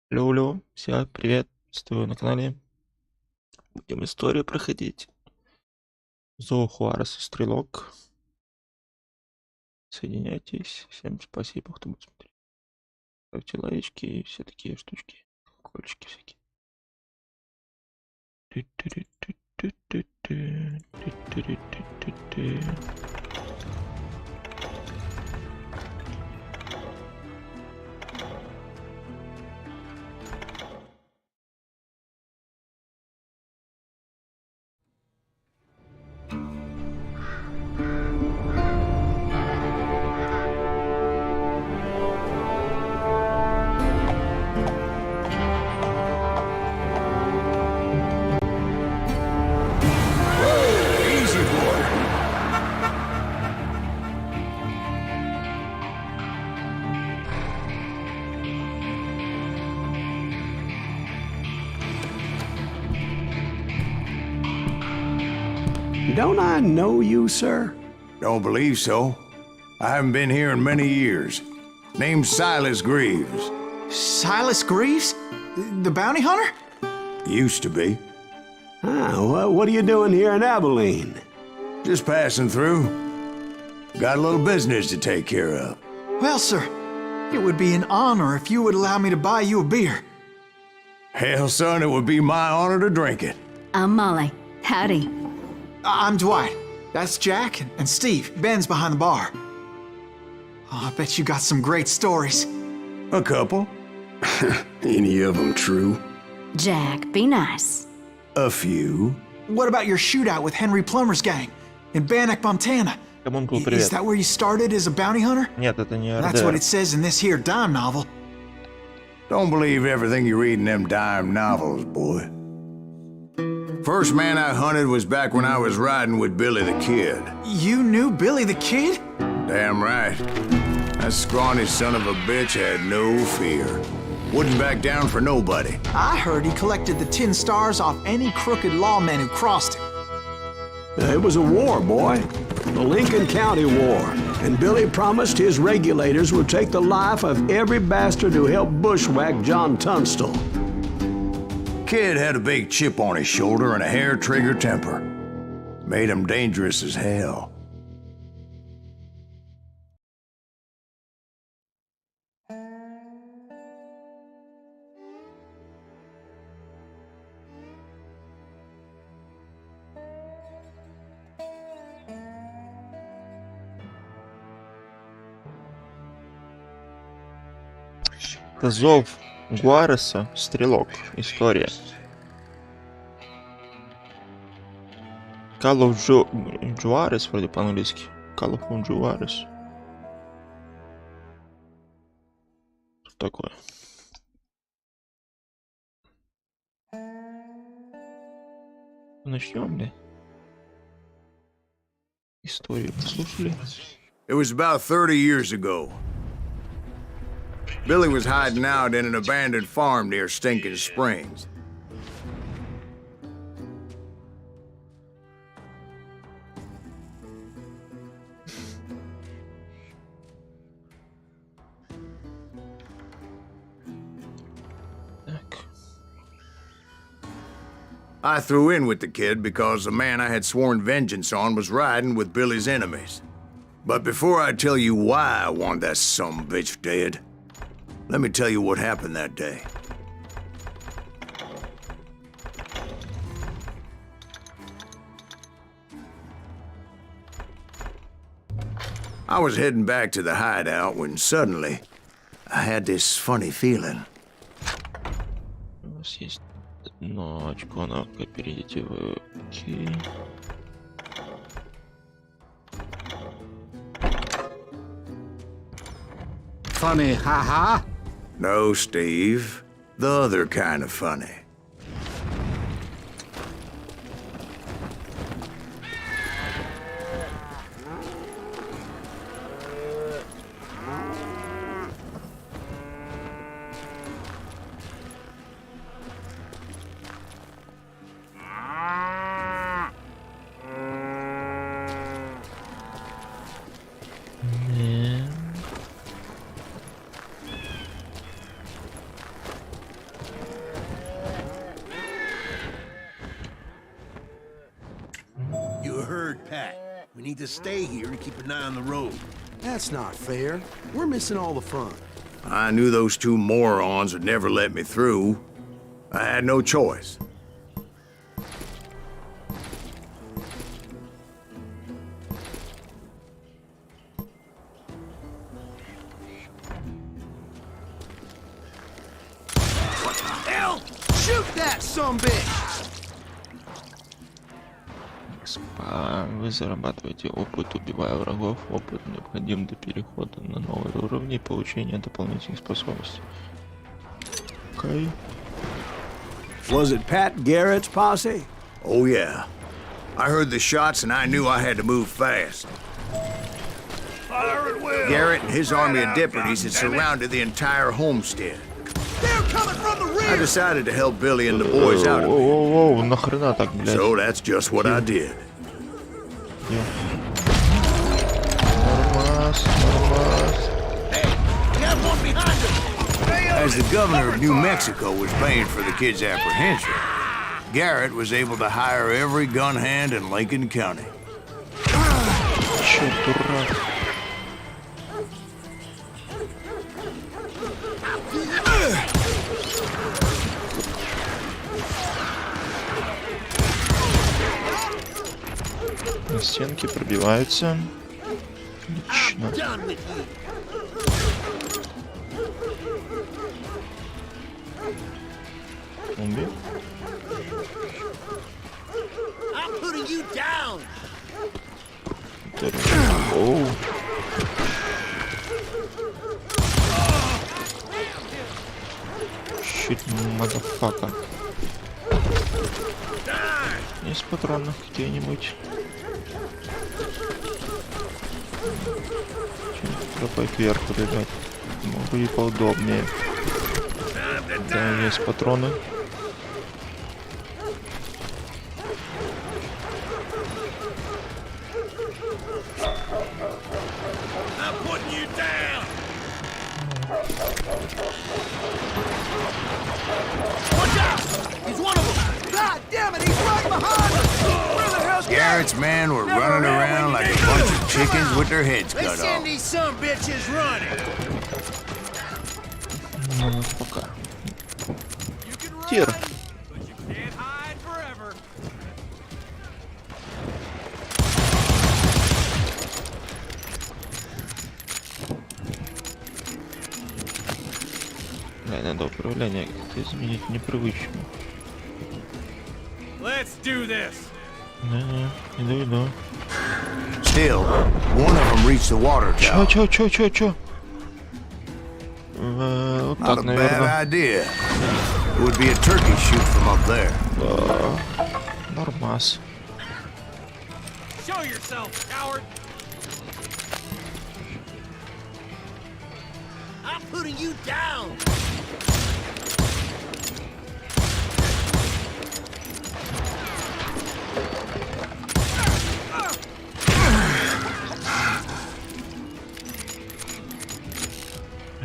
Люблю, всех приветствую на канале. Будем историю проходить. Зовут Juarez, стрелок. Соединяйтесь. Всем спасибо, кто будет смотреть. Ставьте лайки и все такие штучки. Колокольчики всякие. Easy, boy. Don't I know you, sir? Don't believe so. I haven't been here in many years. Name's Silas Greaves. Silas Greaves? The bounty hunter? Used to be. Well, what are you doing here in Abilene? Just passing through. Got a little business to take care of. Well, sir, it would be an honor if you would allow me to buy you a beer. Hell, son, it would be my honor to drink it. I'm Molly. Howdy. I'm Dwight. That's Jack and Steve. Ben's behind the bar. Oh, I bet you got some great stories. A couple. Any of them true? Jack, be nice. A few. What about your shootout with Henry Plummer's gang in Bannock, Montana? Коммунку, Is привет. that where you started as a bounty hunter? Нет, это не That's what РДР. it says in this here dime novel. Don't believe everything you read in them dime novels, boy. First man I hunted was back when I was riding with Billy the Kid. You knew Billy the Kid? Damn right. That scrawny son of a bitch had no fear. Wouldn't back down for nobody. I heard he collected the 10 stars off any crooked lawman who crossed him. It was a war, boy. The Lincoln County War. And Billy promised his regulators would take the life of every bastard who helped bushwhack John Tunstall. Kid had a big chip on his shoulder and a hair-trigger temper. Made him dangerous as hell. Это зов Гуареса, стрелок. История. Call of Juarez, вроде по-английски. Call of Juarez. Что такое? Начнем ли? Историю послушали. It was about 30 years ago. Billy was hiding out in an abandoned farm near Stinking Springs. Так. I threw in with the kid because the man I had sworn vengeance on was riding with Billy's enemies. But before I tell you why I want that sumbitch dead, let me tell you what happened that day. I was heading back to the hideout when suddenly I had this funny feeling. У нас есть одно очко на кооперативы. Окей. Funny, haha. No, Steve. The other kind of funny. third pack. We need to stay here to keep an eye on the road. That's not fair. We're missing all the fun. I knew those two morons would never let me through. I had no choice. What the hell? Shoot that sumbitch! Вы зарабатываете опыт, убивая врагов. Опыт необходим для перехода на новые уровни и получения дополнительных способностей. Окей. Was it Pat Garrett's posse? Oh, yeah. I heard the shots and I knew I had to move fast. Garrett and his army of deputies had surrounded the entire homestead. They're coming from the rear! I decided to help Billy and the boys out of it. Воу, нахрена так, блядь? So that's just what I did. Нормас. As the governor of New Mexico was paying for the kid's apprehension, Garrett was able to hire every gun hand in Lincoln County. Чё, дурак? На стенки пробиваются. Отлично. Зомби. Оу. Shit, motherfucker. Есть патронов где-нибудь? Тропой кверху бежать. Могу и поудобнее. Да, есть патроны. Garrett's men were running around like a bunch of chickens with their heads cut off. Send these some bitches running. Ну, пока. Тир. Да, надо управление как-то изменить непривычно. Let's do this. Не, иду. Still, one of them reached the water tower. Чё? Вот Not так, a bad наверное. idea. It would be a turkey shoot from up there. Нормас. Show yourself, coward. I'm putting you down.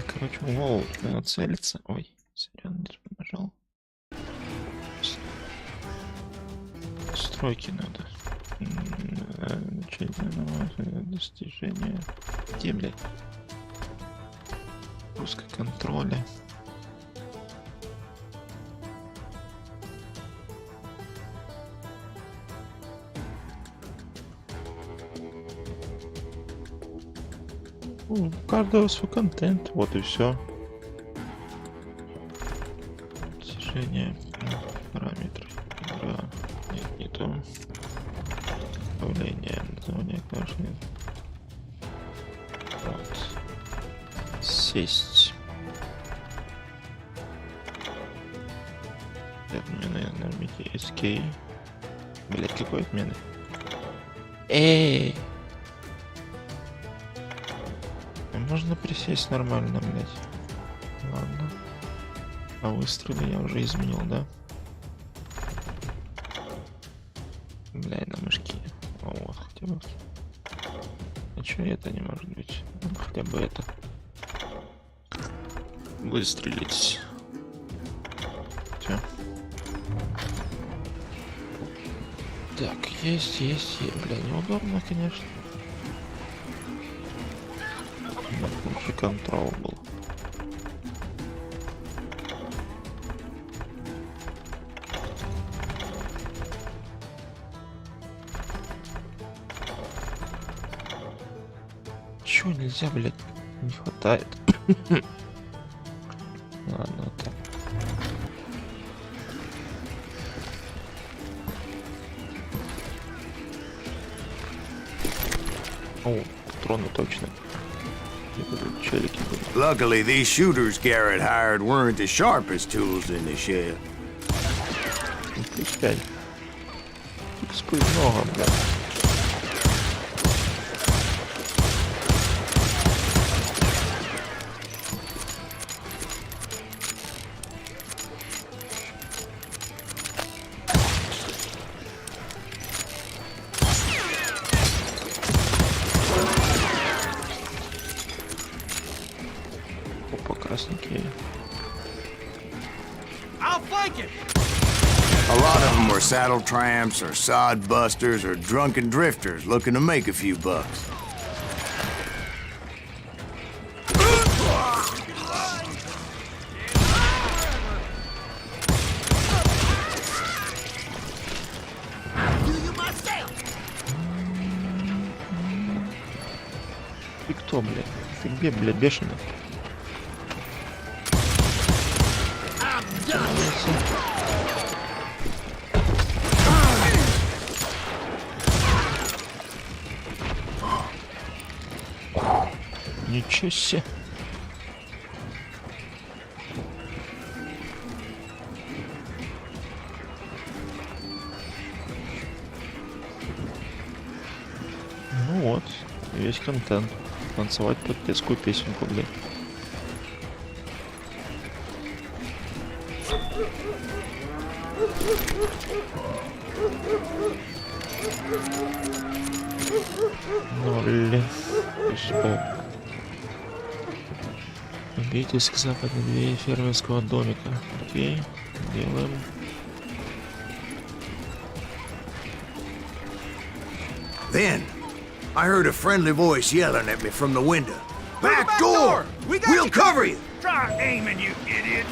Короче, воу, надо целиться. Ой, сорян, не нажал. Стройки надо. Начать достижение. Где, блядь? Пуска контроля. У каждого свой контент, вот и все. Достижение, параметры. Да. Нет, не то. Управление, название клавиши. Вот. Сесть. Отмены, нажмите Escape. Блять, какой отмены? Можно присесть нормально, блять. Ладно. А выстрелы я уже изменил, да? Бля, на мышке. О, вот, хотя бы. А чё это не может быть? Ну, хотя бы это. Выстрелить. Всё. Так, есть, бля, неудобно, конечно. Лучше контрол был. Чё нельзя, блядь? Не хватает. Ладно, так. О, патроны точно. Челики были. Luckily, these shooters Garrett hired weren't the sharpest tools in the shed. Плюс 5. Экспы много, блядь. Опа, красненькие. I'll flank it. A lot of them were saddle tramps or sod busters or drunken drifters looking to make a few bucks. Ты кто, блядь? Ты где, блядь, бешеный? Ничего себе. Ну вот, весь контент. Танцевать под детскую песенку, блядь. Ноль. Убейтесь к западной двери фермерского домика. Окей, делаем. Then, I heard a friendly voice yelling at me from the window. Back door! We'll cover you! Try aiming, you idiots.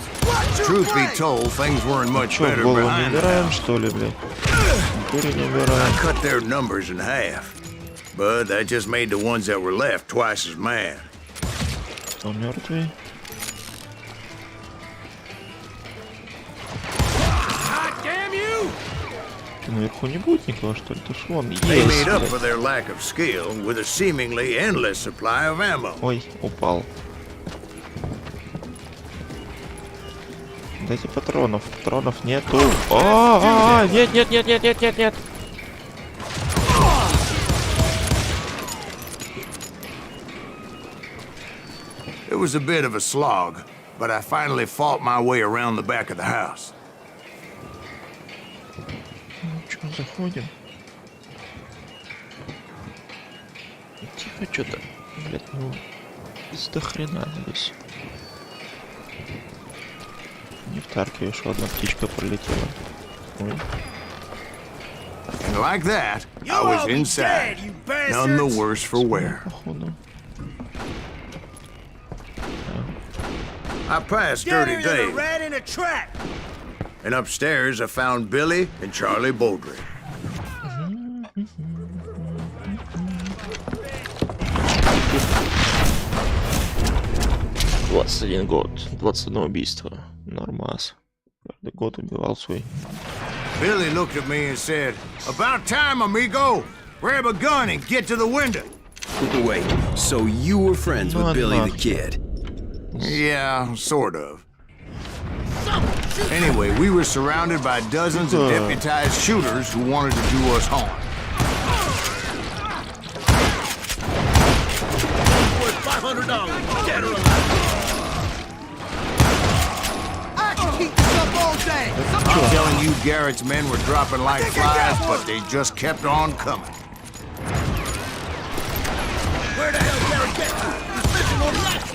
Truth be told, things weren't much Чё, better голову не behind убираем, the что ли, блядь? Кури не I убираем. cut their numbers in half. But that just made the ones that were left twice as mad. Он мертвый. God damn you! Ты наверху не будет никого, что ли? Ты ж вон They есть, made up блядь. for their lack of skill with a seemingly endless supply of ammo. Ой, упал. Дайте патронов. Патронов нету. Нет, нет, нет, нет, нет, нет, нет. It was a bit of a slog, but I finally fought my way around the back of the house. Ну чё, заходим. Тихо, что-то. Блядь, ну... До хрена здесь. Не в тарке еще одна птичка пролетела. Ой. And like that, I was inside, none the worse for wear. Походу. I passed Down dirty here, you're a days, rat in a trap. and upstairs I found Billy and Charlie Bowdry. 21 год, 21 убийство. Нормас. Каждый год убивал свой. Billy looked at me and said, "About time, amigo. Grab a gun and get to the window." Wait, so you were friends with Billy the Kid? Yeah, sort of. Anyway, we were surrounded by dozens of deputized shooters who wanted to do us harm. Worth $500, dead or alive. I can keep this up all day. I'm telling you, Garrett's men were dropping like flies, but they just kept on coming. Where the hell Garrett get to? He's missing on the left.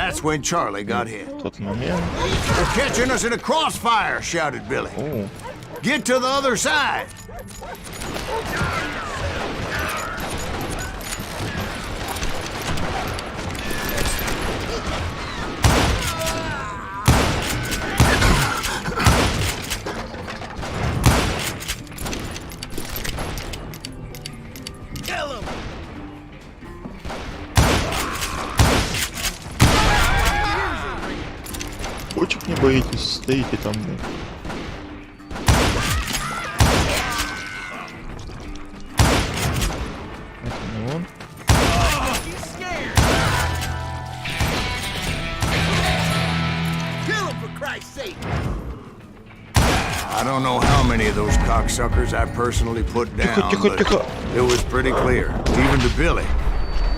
that's when Charlie got hit. В тот момент. They're catching us in a crossfire, shouted Billy. О, Get to the other side. почек не боитесь, стоите там, блин. Это не он. I don't know how many of those cocksuckers I personally put down, but it was pretty clear, even to Billy,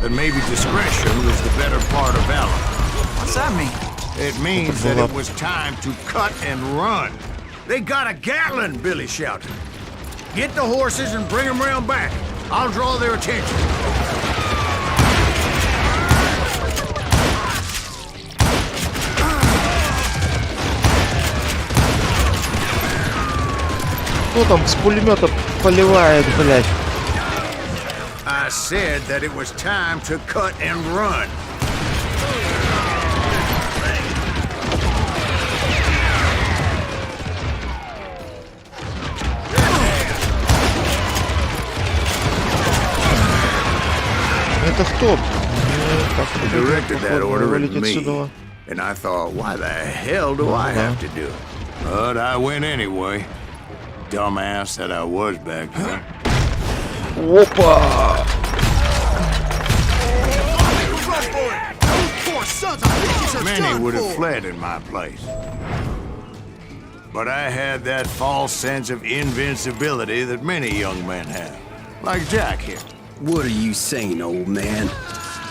that maybe discretion was the better part of valor. What's that mean? It means that it was time to cut and run. They got a Gatlin, Billy shouted. Get the horses and bring them round back. I'll draw their attention. Кто там с пулемета поливает, блядь? I said that it was time to cut and run. Это кто? He directed that order at me, and I thought, why the hell do I have to do it? But I went anyway. Dumbass that I was back then. Опа! Many would have fled in my place. But I had that false sense of invincibility that many young men have. Like Jack here. What are you saying, old man?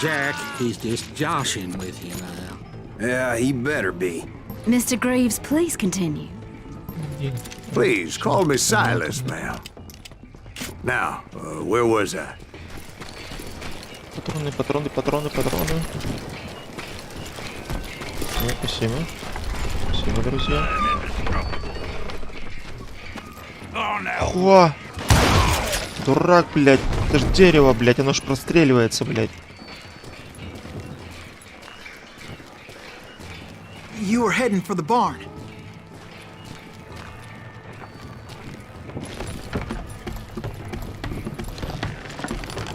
Jack, he's just joshing with you now. Yeah, he better be. Mr. Greaves, please continue. Please, call me Silas, ma'am. Now, where was I? Патроны, патроны, патроны, патроны. Ну, спасибо. Спасибо, друзья. Хуа! Дурак, блядь. Это ж дерево, блядь. Оно ж простреливается, блядь. You were heading for the barn.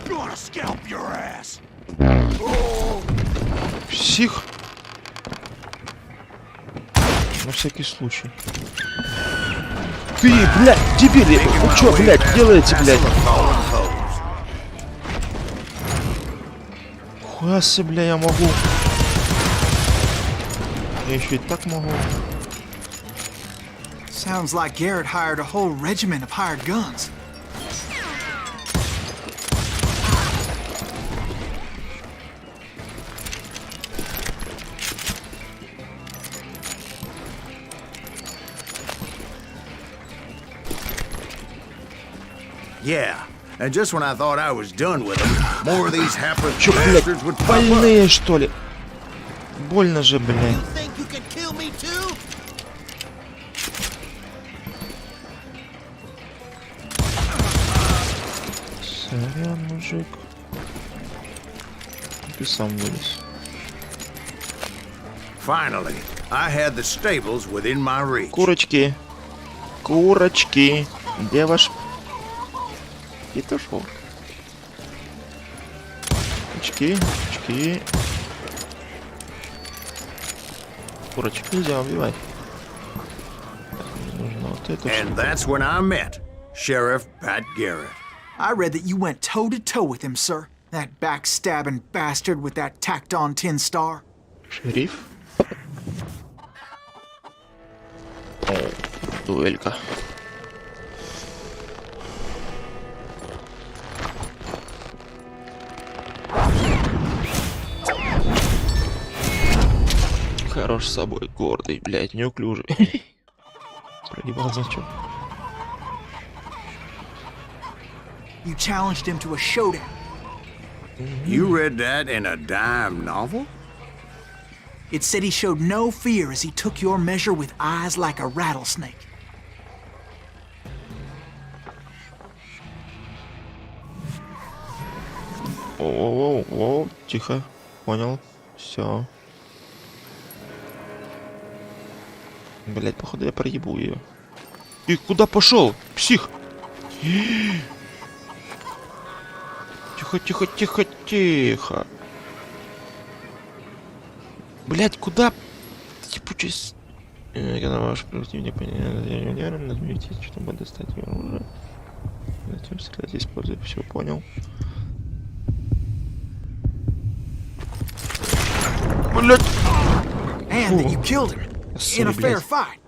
Gonna scalp your ass. Псих. На всякий случай. Ты, блядь, дебили! Вы чё, блядь, делаете, блядь? Хуяси, бля, я могу. Я еще и так могу. Sounds like Garrett hired a whole regiment of hired guns. Yeah, and just when I thought I was done with them, more of these hapless Чё, блядь, bastards would pop up. больные, что ли? Больно же, блядь. Сорян, мужик. Ты сам вылез. Finally, I had the stables within my reach. Курочки. Курочки. Где ваш петушок? Очки, очки. Курочек нельзя убивать. Нужно вот это. And that's when I met Sheriff Pat Garrett. I read that you went toe-to-toe with him, sir. That backstabbing bastard with that tacked-on tin star. Шериф. О, дуэлька. Хорош с собой, гордый, блядь, неуклюжий. Проебал значок. You challenged him to a showdown. You read that in a dime novel? It said he showed no fear as he took your measure with eyes like a rattlesnake. О, тихо. Понял. Все. Блять, походу я проебу ее. Ты куда пошел? Псих! Тихо, тихо, тихо, тихо. Блять, куда? Типучесть. Когда ваш противник понятен, нажмите, чтобы достать его оружие. Затем стрелять, используя. Все, понял. Блять! And that you killed him in a fair fight.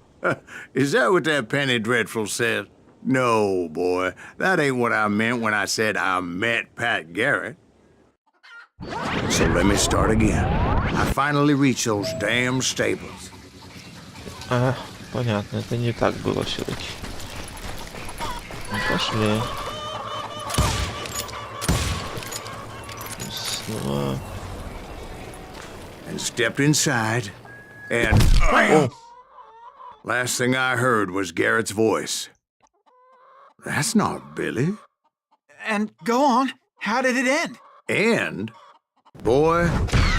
Is that what that Penny Dreadful said? No, boy. That ain't what I meant when I said I met Pat Garrett. So let me start again. I finally reached those damn stables. Ага, понятно, это не так было все-таки. Ну, пошли. Снова. And stepped inside, and bam! Last thing I heard was Garrett's voice. That's not Billy. And go on. How did it end? And, boy,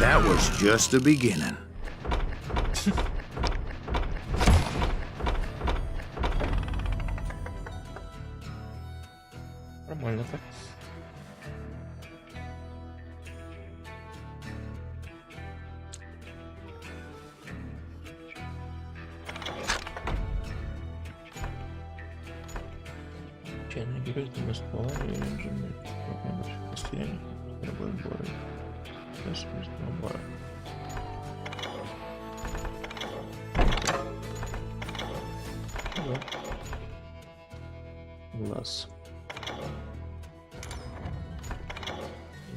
that was just the beginning. Нормально так. Чайный берет на стволами и инженер. Как на больших расстояниях, дорогой горы. Даже между бара. Глаз.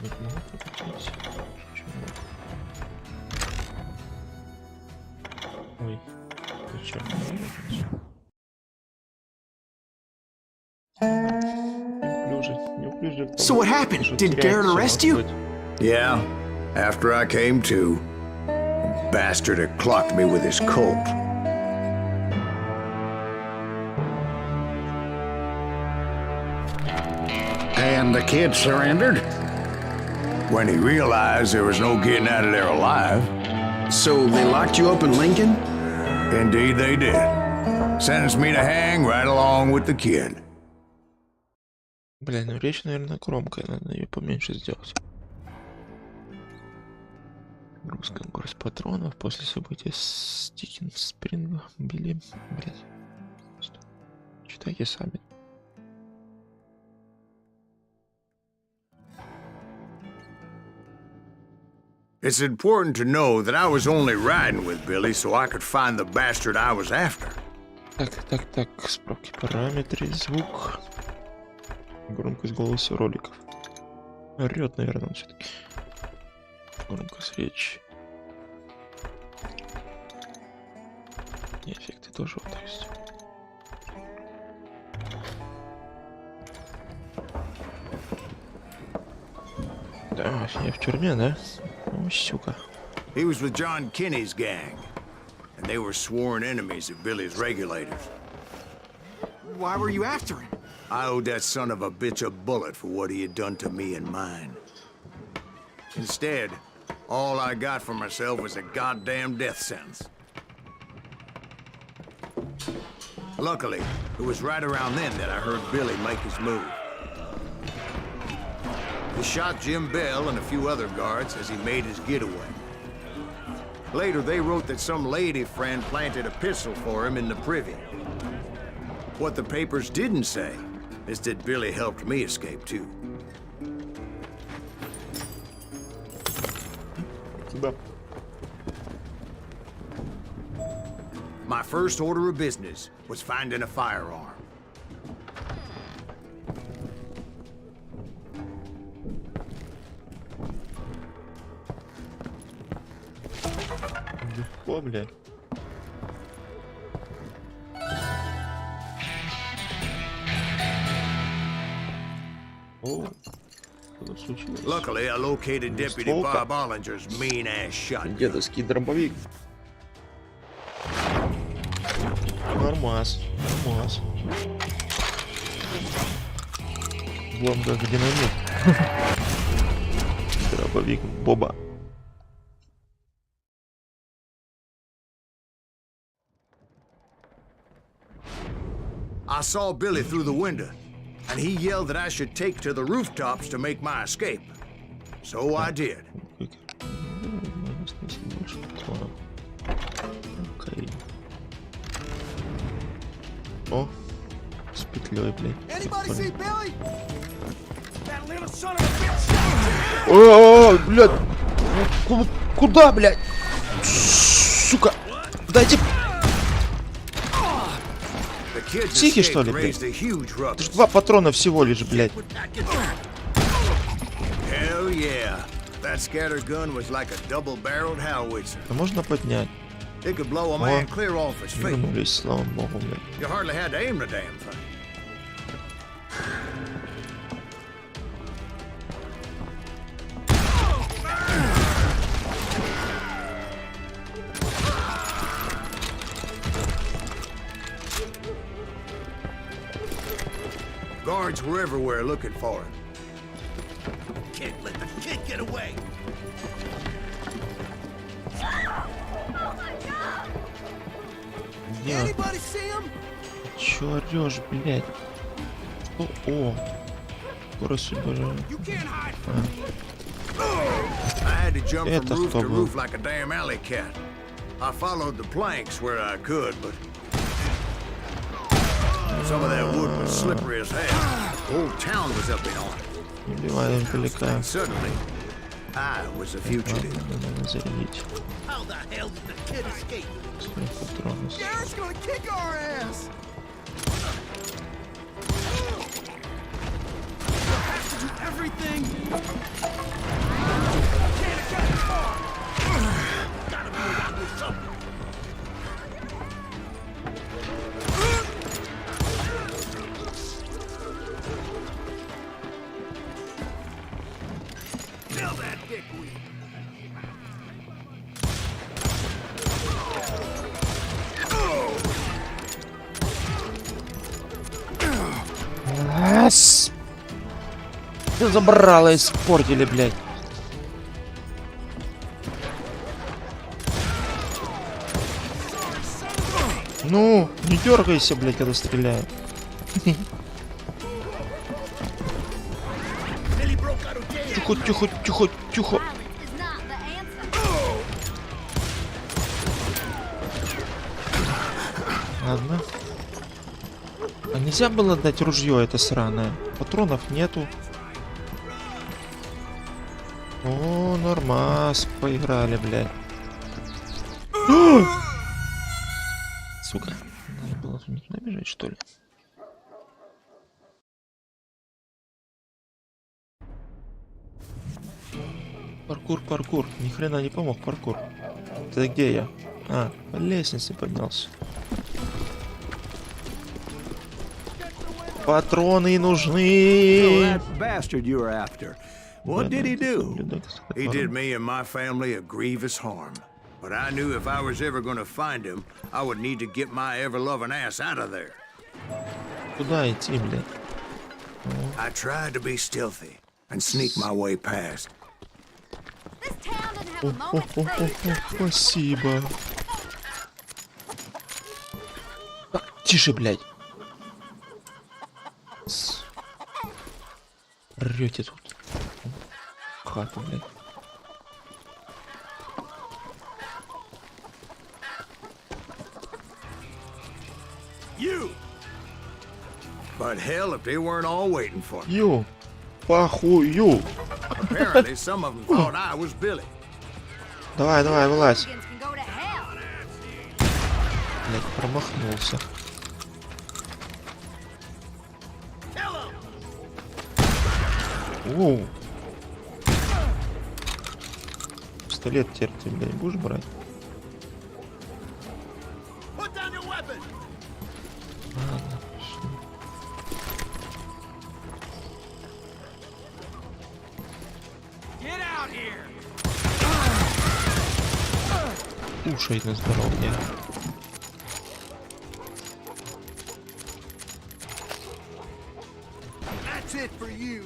Не могу прокатить. Почему? Ой, зачем? So what happened? Did Garrett arrest you? Yeah, after I came to, the bastard had clocked me with his Colt. And the kid surrendered? When he realized there was no getting out of there alive. So they locked you up in Lincoln? Indeed they did. Sentenced me to hang right along with the kid. Бля, ну речь, наверное, громкая, надо ее поменьше сделать. Русская горсть патронов после события Стикин Спринга Билли. Блять. Читайте сами. It's important to know that I was only riding with Billy so I could find the bastard I was after. Так, справки, параметры, звук, громкость голоса роликов. Орёт, наверное, он все-таки. Громкость речи. И эффекты тоже вот, то есть. Да, я в тюрьме, да? Ну, сука. He was with John Kinney's gang, and they were sworn enemies of Billy's regulators. Why were you after him? I owed that son of a bitch a bullet for what he had done to me and mine. Instead, all I got for myself was a goddamn death sentence. Luckily, it was right around then that I heard Billy make his move. He shot Jim Bell and a few other guards as he made his getaway. Later, they wrote that some lady friend planted a pistol for him in the privy. What the papers didn't say is that Billy helped me escape, too. My first order of business was finding a firearm. Легко, бля. О, Что случилось? Luckily, I located Deputy Bob Ollinger's mean-ass shotgun. Дедовский дробовик. Нормас, нормас. Вон как динамит. Дробовик Боба. I saw Billy through the window, and he yelled that I should take to the rooftops to make my escape. So I did. Окей. О, с петлей, блядь. Anybody see Billy? That little son of a bitch! О, блядь! Куда, блядь? Сука! Дайте... Психи, что ли, блядь? Это ж 2 патрона всего лишь, блядь. А можно поднять? Вернулись, слава богу, блядь. Guards were everywhere looking for him. Can't let the kid get away. Anybody see him? Чё орёшь, блядь? О, скорость убежала. I had to jump from roof to roof like a damn alley cat. I followed the planks where I could, but some of that wood was slippery as hell. The whole town was up in arms. Убиваем далека. And suddenly, I was a fugitive. Надо зарядить. How the hell did the kid escape? Патроны. Garrett's gonna kick our ass. We'll have to do everything. Can't get far. Gotta be around with something. Kill that dickweed. Ас! Забрало, испортили, блядь. Ну, не дергайся, блядь, когда стреляю. Тихо, тихо, тихо, тихо. Ладно. А нельзя было дать ружье это сраное? Патронов нету. О, нормас, поиграли, блядь. Сука, надо было не туда бежать, что ли? Паркур, паркур. Ни хрена не помог паркур. Ты где я? А, по лестнице поднялся. Патроны нужны. What did he do? He did me and my family a grievous harm. But I knew if I was ever going to find him, I would need to get my ever-loving ass out of there. Куда идти, блядь? I tried to be stealthy and sneak my way past. Спасибо. Тише, блядь. Рёте тут. Хату, блядь. You. But hell, if they weren't all waiting for me. Ю. Похую. Apparently, some of them thought I was Billy. Давай, давай, вылазь. Блядь, промахнулся. Оу. Пистолет теперь ты, блядь, будешь брать? Ладно, пошли. Кушай на здоровье.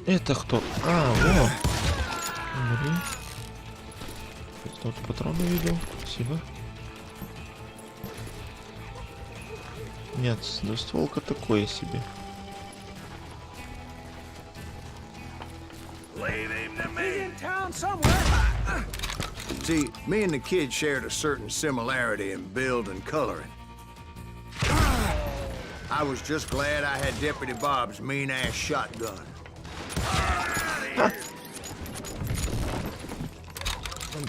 Это кто? А, во! Смотри. Тут патроны видел. Спасибо. Нет, двустволка такое себе. See, me and the kid shared a certain similarity in build and coloring. I was just glad I had Deputy Bob's mean-ass shotgun.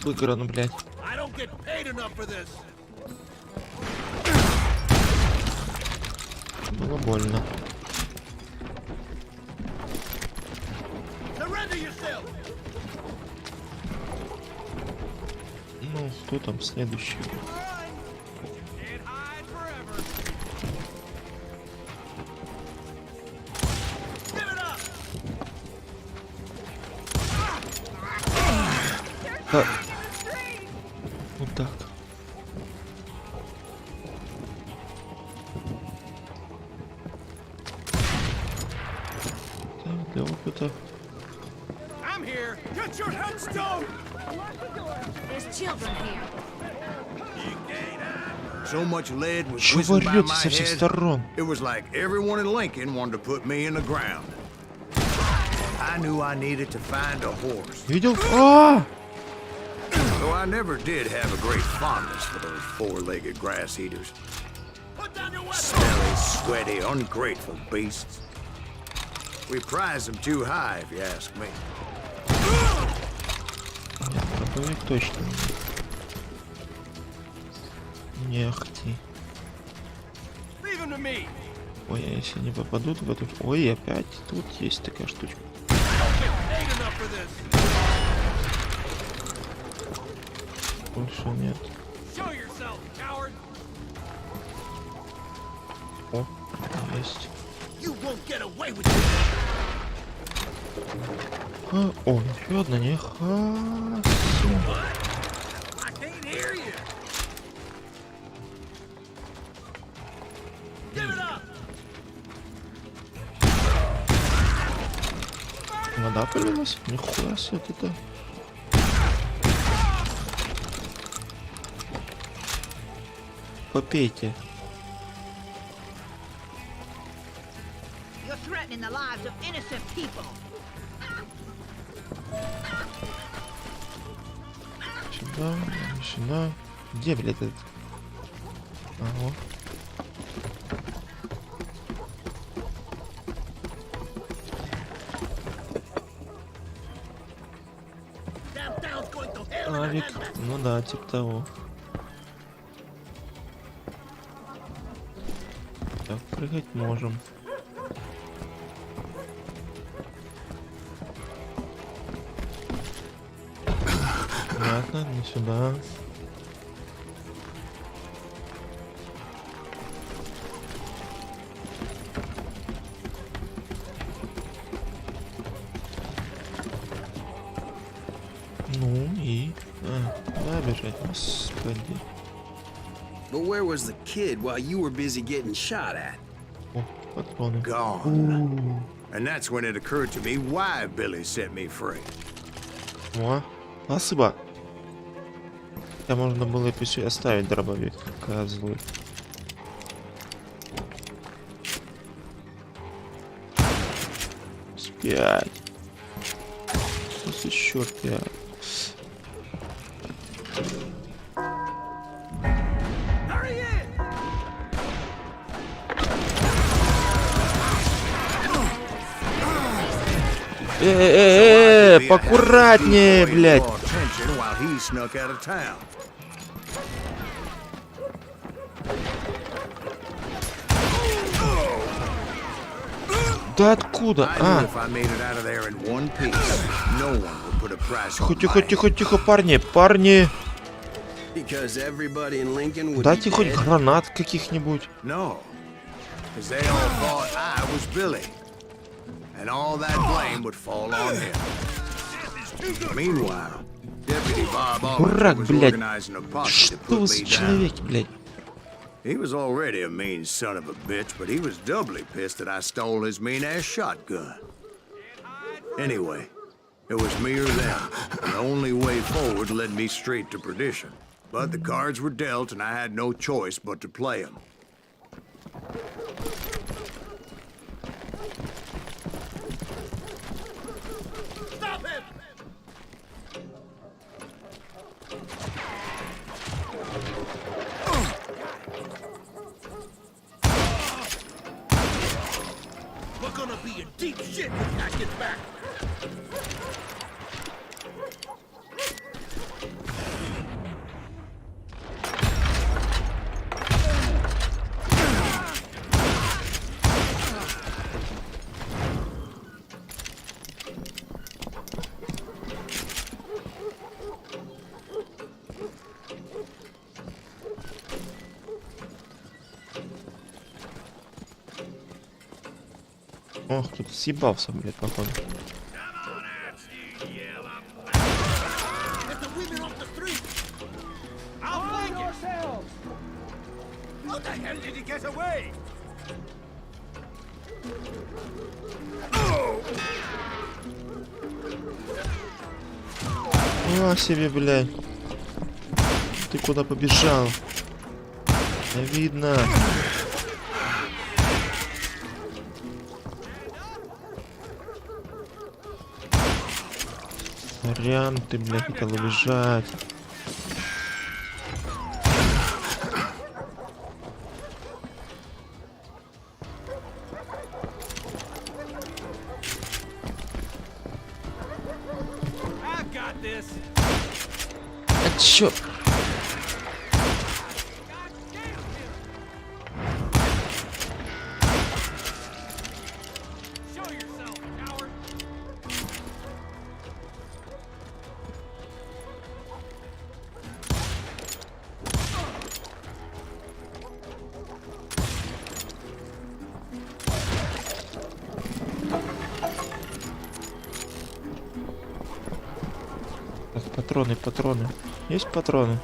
Выиграно, блядь. I don't get paid enough for this. Было больно. Surrender yourself. Ну, кто там следующий? Can't hide forever. Give it up. Вот так. Так, для опыта. I'm here. Get your headstone. There's children here. So much lead was Чё whizzing by ворёте my со всех head, сторон? it was like everyone in Lincoln wanted to put me in the ground. I knew I needed to find a horse. Видел? А! Though I never did have a great fondness for those four-legged grass eaters. Put down your weapon. Smelly, sweaty, ungrateful beasts. We prize them too high, if you ask me. Нет, дробовик точно. Не ахти. Leave him to me. Ой, а если не попадут в эту... Ой, опять тут есть такая штучка. I don't get paid enough for this. Больше нет. Show yourself, coward. О, есть. You won't get away with this. А, о, еще одна не хасу. I can't hear you. Give it up. Вода полилась? Нихуя себе это. Попейте. You're threatening the lives of innocent people. Сюда, сюда. Где, блядь, этот? Ага. Авик, ну да, типа того. Так, прыгать можем. Понятно, не сюда. Ну и... куда бежать, господи. But where was the kid while you were busy getting shot at? О, патроны. Gone. And that's when it occurred to me why Billy set me free. О, спасибо. Хотя можно было и оставить дробовик, козлы. Пять. Сейчас еще 5. Поаккуратнее, блядь. Да откуда? А. Тихо, тихо, тихо, парни, парни. Дайте хоть гранат каких-нибудь. And all that blame would fall on him. Meanwhile, Deputy Bob Дурак, Oliver was блядь. organizing a posse to Что put вы за me down. человеки, блядь? He was already a mean son of a bitch, but he was doubly pissed that I stole his mean-ass shotgun. Anyway, it was me or them. The only way forward led me straight to perdition. But the cards were dealt, and I had no choice but to play them. We're gonna be in deep shit when Pat gets back. Ох, тут съебался, блядь, походу. Get the women off the street. I'll flank yourselves. How the hell did he get away? А себе, блядь. Ты куда побежал? Не видно. Сорян, ты, блядь, хотел убежать. I've got this. А чё? Show yourself, coward. Так, патроны, патроны. Есть патроны?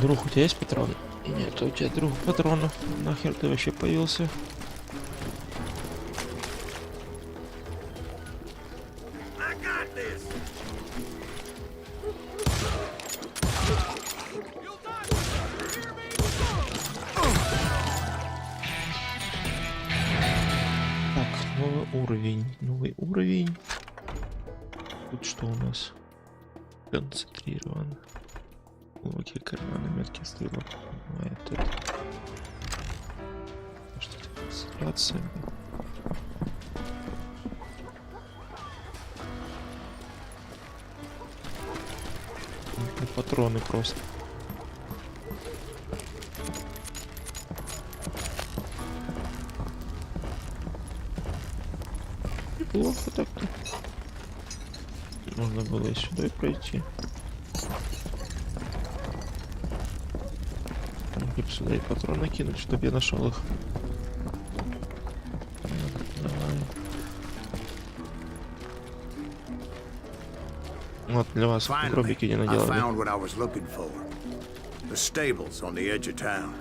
Друг, у тебя есть патроны? Нет, у тебя друг патронов. Нахер ты вообще появился? I got this. You'll die. You hear me? Так, новый уровень. Новый уровень. Тут что у нас? Концентрирован. Глубокие карманы, метки стрелок. А это... Что-то концентрация. Ну, патроны просто. Неплохо так-то. Можно было и сюда и пройти. Могли сюда и патроны кинуть, чтобы я нашел их. Давай. Вот для вас Finally, гробики не I наделали. found what I was looking for. The stables on the edge of town.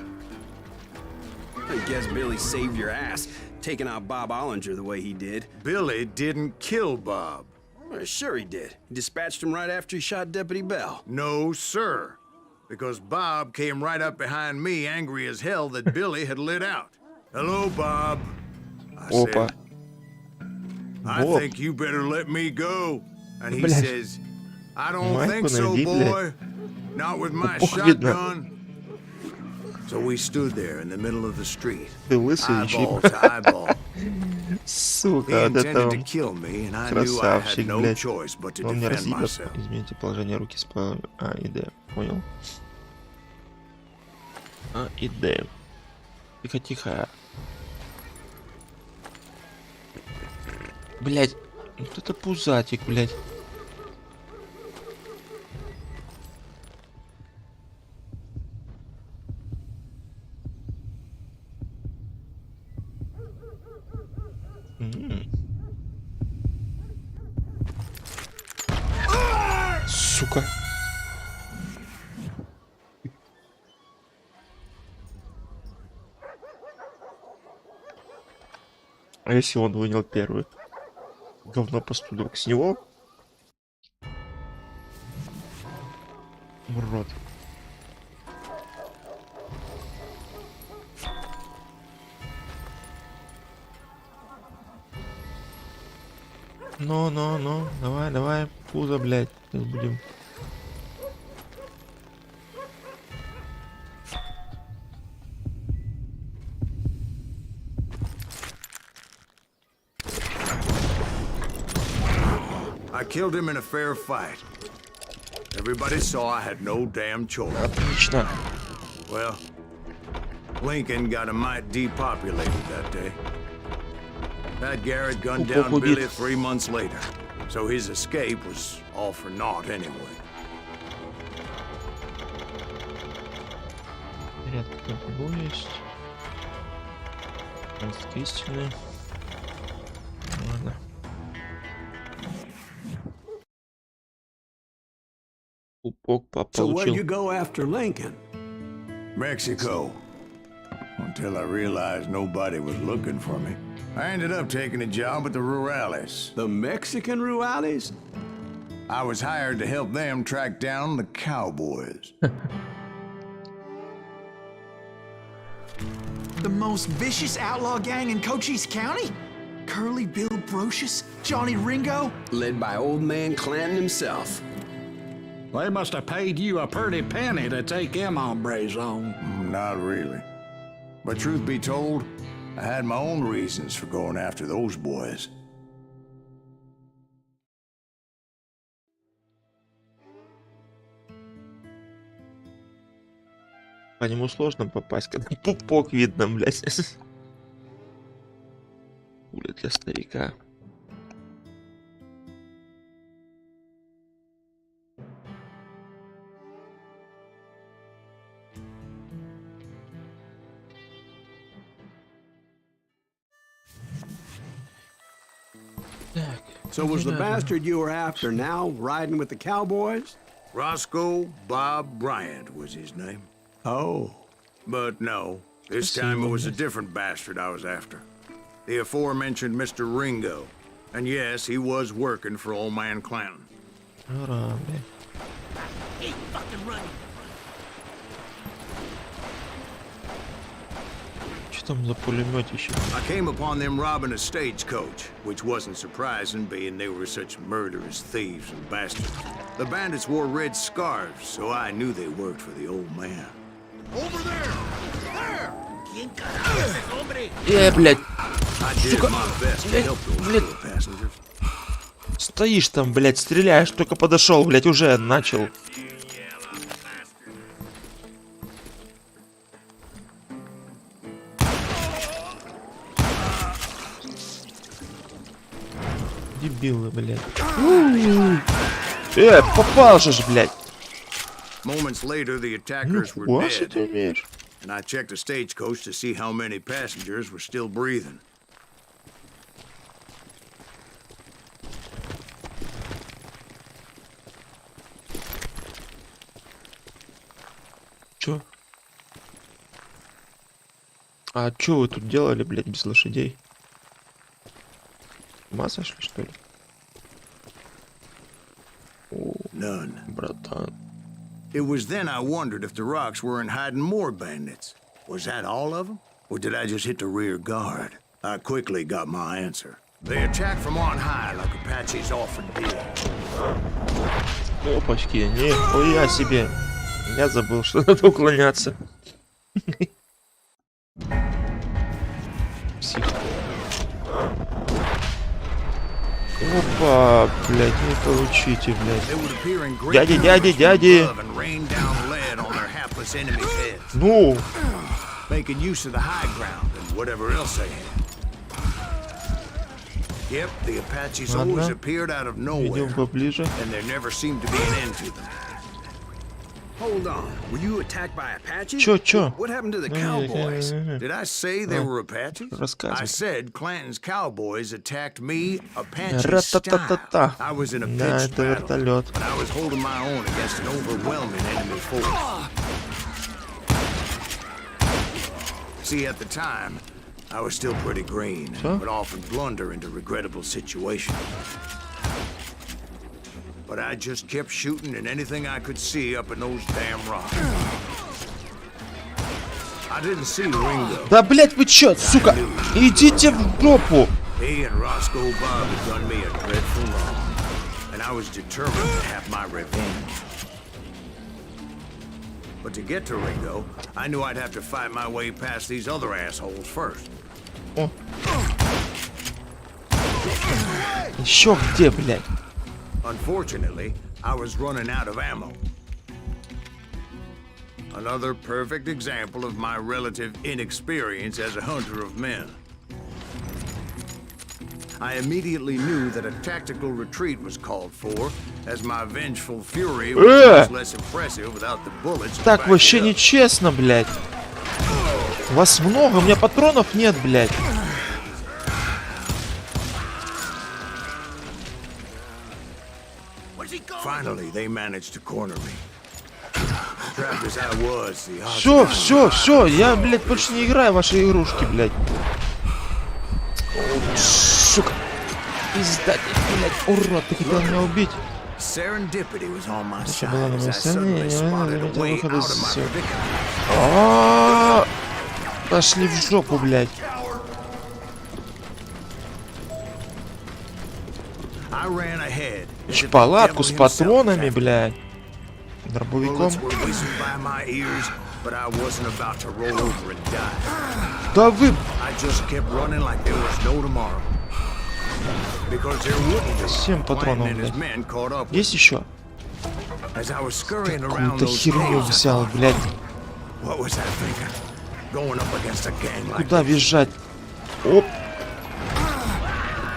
I guess Billy saved your ass, taking out Bob Ollinger the way he did. Billy didn't kill Bob. Well, sure he did. He dispatched him right after he shot Deputy Bell. No, sir. Because Bob came right up behind me, angry as hell that Billy had lit out. Hello, Bob. I Опа. said, I Bob. think you better let me go. And he Блядь. says, I don't Майку think so, найди, блядь. boy. Not with my Ох, видно. shotgun. So we stood there in the middle of the street, Ты лысый еще. eyeball to eyeball. He Сука, вот это intended to он. kill me, and I knew I had Красавчик, no блядь. choice but to Он не defend разъебет. myself. Измените положение руки с А и Д. Понял? А и Д. Тихо, тихо. Блять, вот это пузатик, блять. сука. А если он вынял первый? Говно постудок с него? Урод. Ну, давай, пузо, блядь, сейчас будем. I killed him in a fair fight. Everybody saw I had no damn choice. Отлично. Well, Lincoln got a mite depopulated that day. Pat Garrett gunned down Billy 3 months later, so his escape was all for naught anyway. Порядок того есть. Мостик истины. Ладно. Пупок So where'd you получил. go after Lincoln? Mexico. Until I realized nobody was looking for me. I ended up taking a job at the Rurales. The Mexican Rurales? I was hired to help them track down the cowboys. The most vicious outlaw gang in Cochise County? Curly Bill Brocious? Johnny Ringo? Led by old man Clanton himself. They must have paid you a pretty penny to take them hombres on. Not really. But truth be told, I had my own reasons for going after those boys. По нему сложно попасть, когда пупок видно, блядь. Пуля для старика. Так. So was the bastard you were after now riding with the cowboys? Roscoe Bob Bryant was his name. Oh. But no, this time it was a different bastard I was after. The aforementioned Mr. Ringo. And yes, he was working for old man Clanton. Ара, блядь. Hey, fucking run. Что там за пулеметище? I came upon them robbing a stagecoach, which wasn't surprising, being they were such murderous thieves and bastards. The bandits wore red scarves, so I knew they worked for the old man. Over there! There! Блядь. I did my best to help those poor passengers. Стоишь там, блядь, стреляешь, только подошел, блядь, уже начал. Дебилы, блядь. Попал же ж, блядь. Moments later, the attackers were Нихуя себе dead, ты умеешь. and I checked the stagecoach to see how many passengers were still breathing. Чё? А чё вы тут делали, блядь, без лошадей? С ума сошли, что ли? О, None. братан. It was then I wondered if the rocks weren't hiding more bandits. Was that all of them? Or did I just hit the rear guard? I quickly got my answer. They attacked from on high like Apaches often did. Опачки, нихуя себе. Я забыл, что надо уклоняться. Псих. Опа, блядь, не получите, блядь. Дяди. Ну. Making use of the high ground and whatever else they had. Yep, the Apaches always appeared out of nowhere, Идем поближе. and there never seemed to be an end to them. Hold on. Were you attacked by Apaches? Чё? What happened to the cowboys? Did I say they were Apaches? I Рассказывай. said Clanton's cowboys attacked me Apache Ра-та-та-та-та. style. I was in a Да, pitched это battle, вертолет. but I was holding my own against an overwhelming enemy force. See, at the time, I was still pretty green, Что? but often blunder into regrettable situations. But I just kept shooting at anything I could see up in those damn rocks. I didn't see Ringo. Да, блять, вы чё, сука? Идите в жопу! He and Roscoe Bob had done me a dreadful wrong, and I was determined to have my revenge. But to get to Ringo, I knew I'd have to fight my way past these other assholes first. О. Еще где, блядь? Unfortunately, I was running out of ammo. Another perfect example of my relative inexperience as a hunter of men. I immediately knew that a tactical retreat was called for, as my vengeful fury was less impressive without the bullets. Так вообще нечестно, блядь. Вас много, у меня патронов нет, блядь. Finally, they managed to corner me. Trapped as I was, the odds Все, я, блядь, больше не играю в ваши игрушки, блядь. О, сука. Пиздать, блядь, урод, ты хотел меня убить. Serendipity was on my Это side было на as I моей стороне, suddenly я spotted a заметил way выход out из of my всех. predicament. Пошли в жопу, блядь. I ran ahead. В палатку с патронами, блядь. Дробовиком. Bullets were whizzing by my ears, but I wasn't about to roll over and die. Да вы... I just kept running like there was no tomorrow. Because there wouldn't be. 7 патронов, Clanton and his блядь. men caught up with Есть еще? me. As I was scurrying around Какую-то those херню caves, I взял, thought, блядь. what was I thinking? Going up against a gang like Куда бежать? Оп.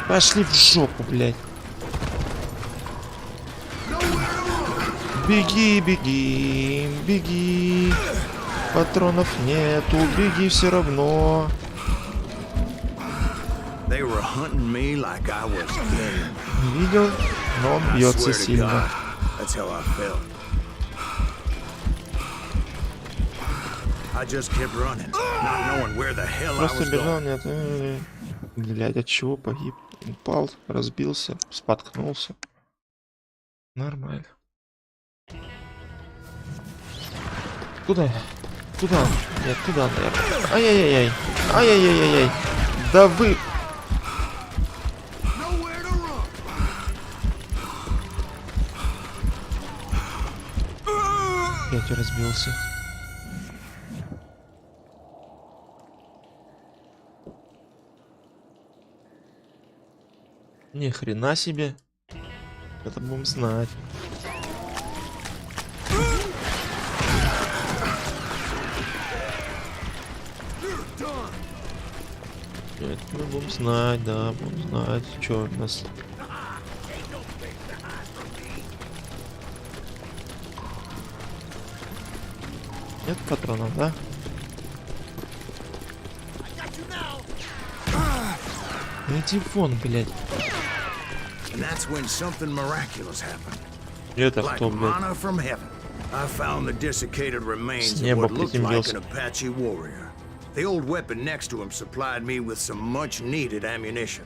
Пошли в жопу, блядь. Беги, беги, беги. Патронов нету, беги все равно. They were hunting me like I was game. Не видел, но он I бьется swear to сильно. God, that's how I felt. I just kept running, not knowing where the hell I Просто was бежал, going. нет. Блядь, от чего погиб? Упал, разбился, споткнулся. Нормально. Куда? Туда? Нет, туда, наверное. Ай-яй-яй-яй. Ай-яй-яй-яй. Да вы... Опять разбился. Ни хрена себе. Это будем знать. Это мы будем знать, да, будем знать, что у нас. Нет патронов, да? Иди вон, блядь. And that's when something miraculous happened. Это Like кто, блядь? manna from heaven. I found the desiccated remains С of неба what looked like приземлился. an Apache warrior. The old weapon next to him supplied me with some much-needed ammunition.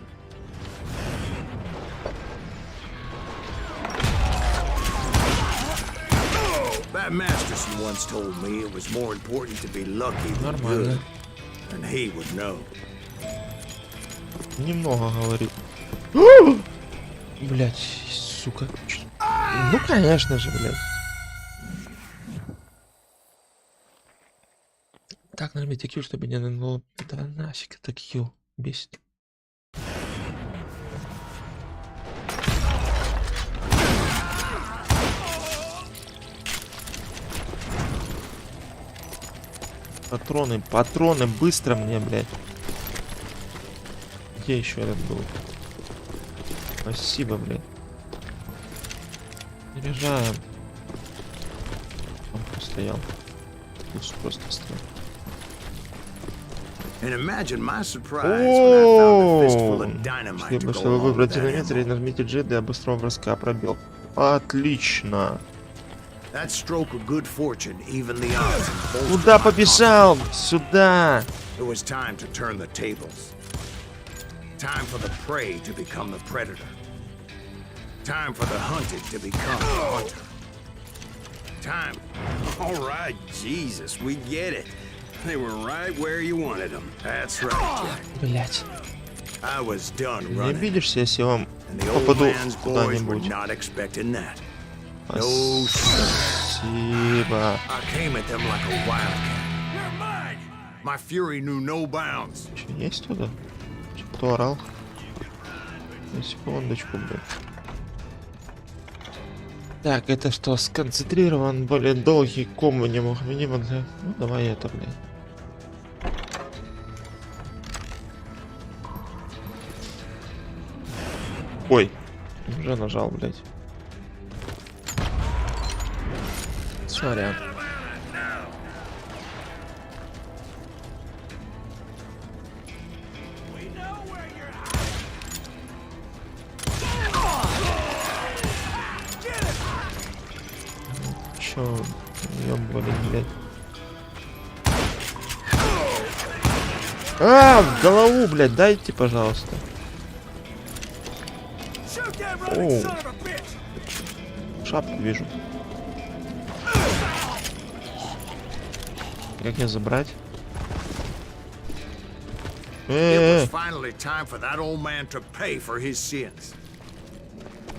That Masterson once told me it was more important to be lucky than good, and he would know. Немного говорит. Блять, сука. Ну конечно же, блядь. Так, надо иметь IQ, чтобы не надо. Да нафиг, это Q бесит. Патроны, патроны, быстро мне, блядь. Где еще этот был? Спасибо, блядь. Заряжаем. стоял. Пусть просто стоял. And imagine my surprise when I found a fistful of dynamite to Если go вы along with выбрать that динамитр и ammo. нажмите G для быстрого броска, пробел. Отлично. That stroke of good fortune even the odds. and bolstered Куда my побежал? Сюда. confidence. It was time to turn the tables. Time for the prey to become the predator. Time for the hunted to become the hunter. Time. All right, Jesus, we get it. They were right where you wanted them. That's right, Jack. Блять. I was done Не running. обидишься, если я вам And the old попаду man's boys were куда-нибудь. not expecting that. No, sir. Спасибо. I came at them like a wildcat. You're mine. My fury knew no bounds. Что, есть туда? Кто орал? На секундочку, блин. Так, это что, сконцентрирован, более долгий комбо необходимо для... Ну, давай это, блядь. Ой, уже нажал, блядь. Сорян. Чё, ёбаный, блядь. В голову, блядь, дайте, пожалуйста. Оу. Шапку вижу. Как мне забрать? It was finally time for that old man to pay for his sins.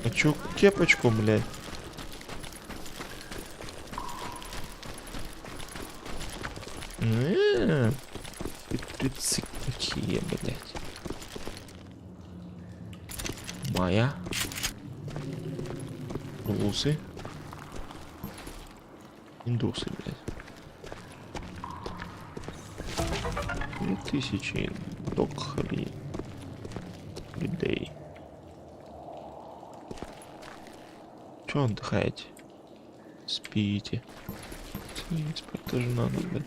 Хочу кепочку, блядь. Хитрецы какие, блядь. Моя. Индусы. Индусы, блядь. 2000 докхли. Людей. Чё отдыхаете? Спите. Спать тоже надо, блядь.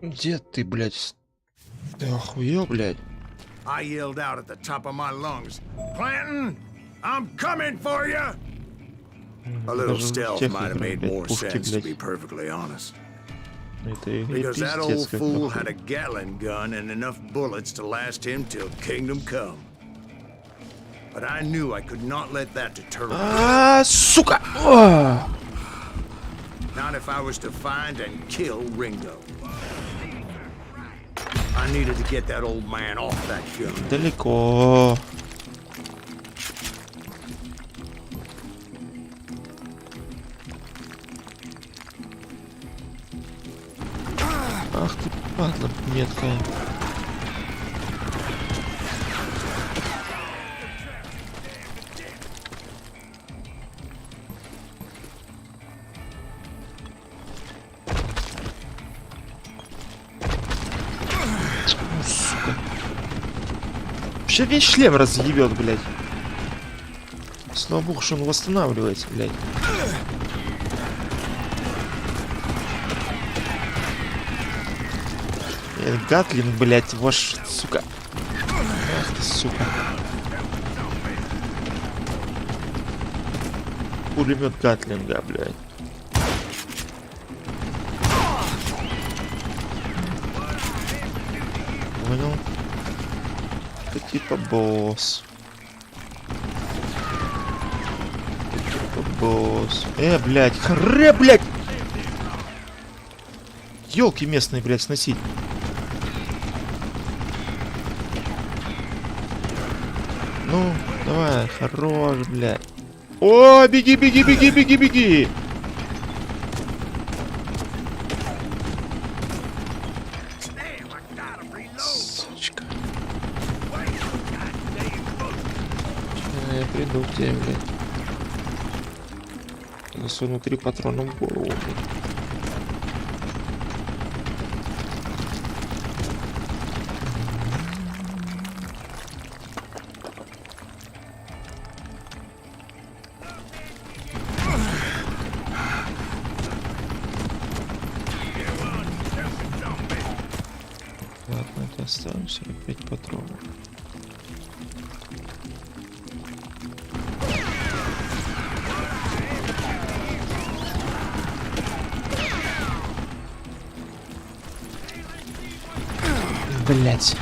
Где ты, блядь? Ты охуел, блядь? I yelled out at the top of my lungs, Clanton, I'm coming for you! A little Даже в stealth тех might have играх, made блядь, more пушки, sense, to блядь. be perfectly honest. Это игры Because that old пиздец, как fool нахуй. had a Gatling gun and enough bullets to last him till kingdom come. But I knew I could not let that deter me. Сука! Not if I was to find and kill Ringo. I needed to get that old man off that gun. Далеко. Ах ты, падла меткая. Сука. Вообще весь шлем разъебет, блядь. Слава богу, что он восстанавливается, блядь. Гатлинг, блядь, ваш, сука. Ах ты, сука. Пулемет Гатлинга, блядь. Понял? Это типа босс. Это типа босс. Блядь, харе, блядь! Ёлки местные, блядь, сносить. Ну, давай, хорош, блядь. О, беги, беги, беги, беги, беги! Сучка. Я приду к тебе, блядь. Засуну 3 патрона в голову, блядь. Ставим 45 патронов. Блять.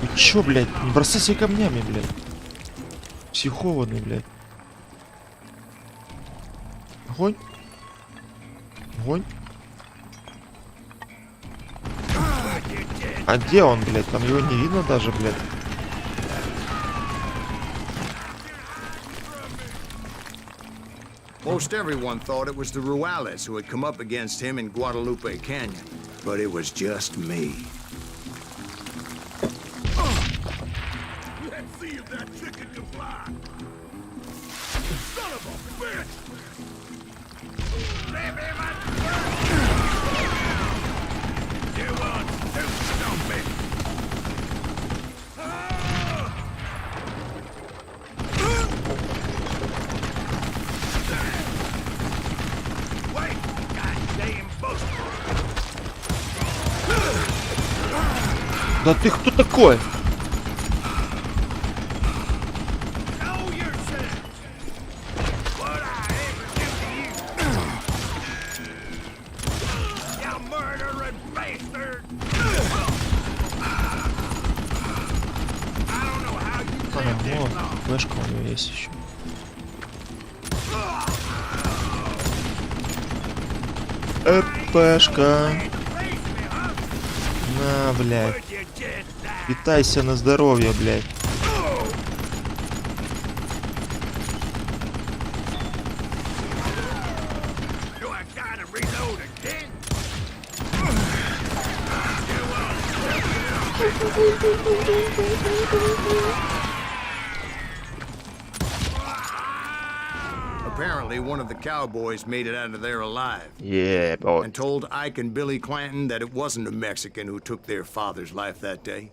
Ты чё, блядь? Не бросайся камнями, блядь. Психованный, блядь. Огонь. Огонь. А где он, блядь? Там его не видно даже, блядь. Most everyone thought it was the Ruales who had come up against him in Guadalupe Canyon, but it was just me. Let's see if that chicken can fly. Son of a bitch! Leave him at you want to stop me? Wait, goddamn bullshit! Да ты кто такой? Know yourself! What I ever do to you! You murdering bastard! I don't know how you lived this Вот, long. флешка у него есть еще. ЭПшка. На, блядь. Would you just die? Питайся на здоровье, блядь. Do I gotta reload again? Apparently, one of the cowboys made it out of there alive Yeah, boy. and told Ike and Billy Clanton that it wasn't a Mexican who took their father's life that day.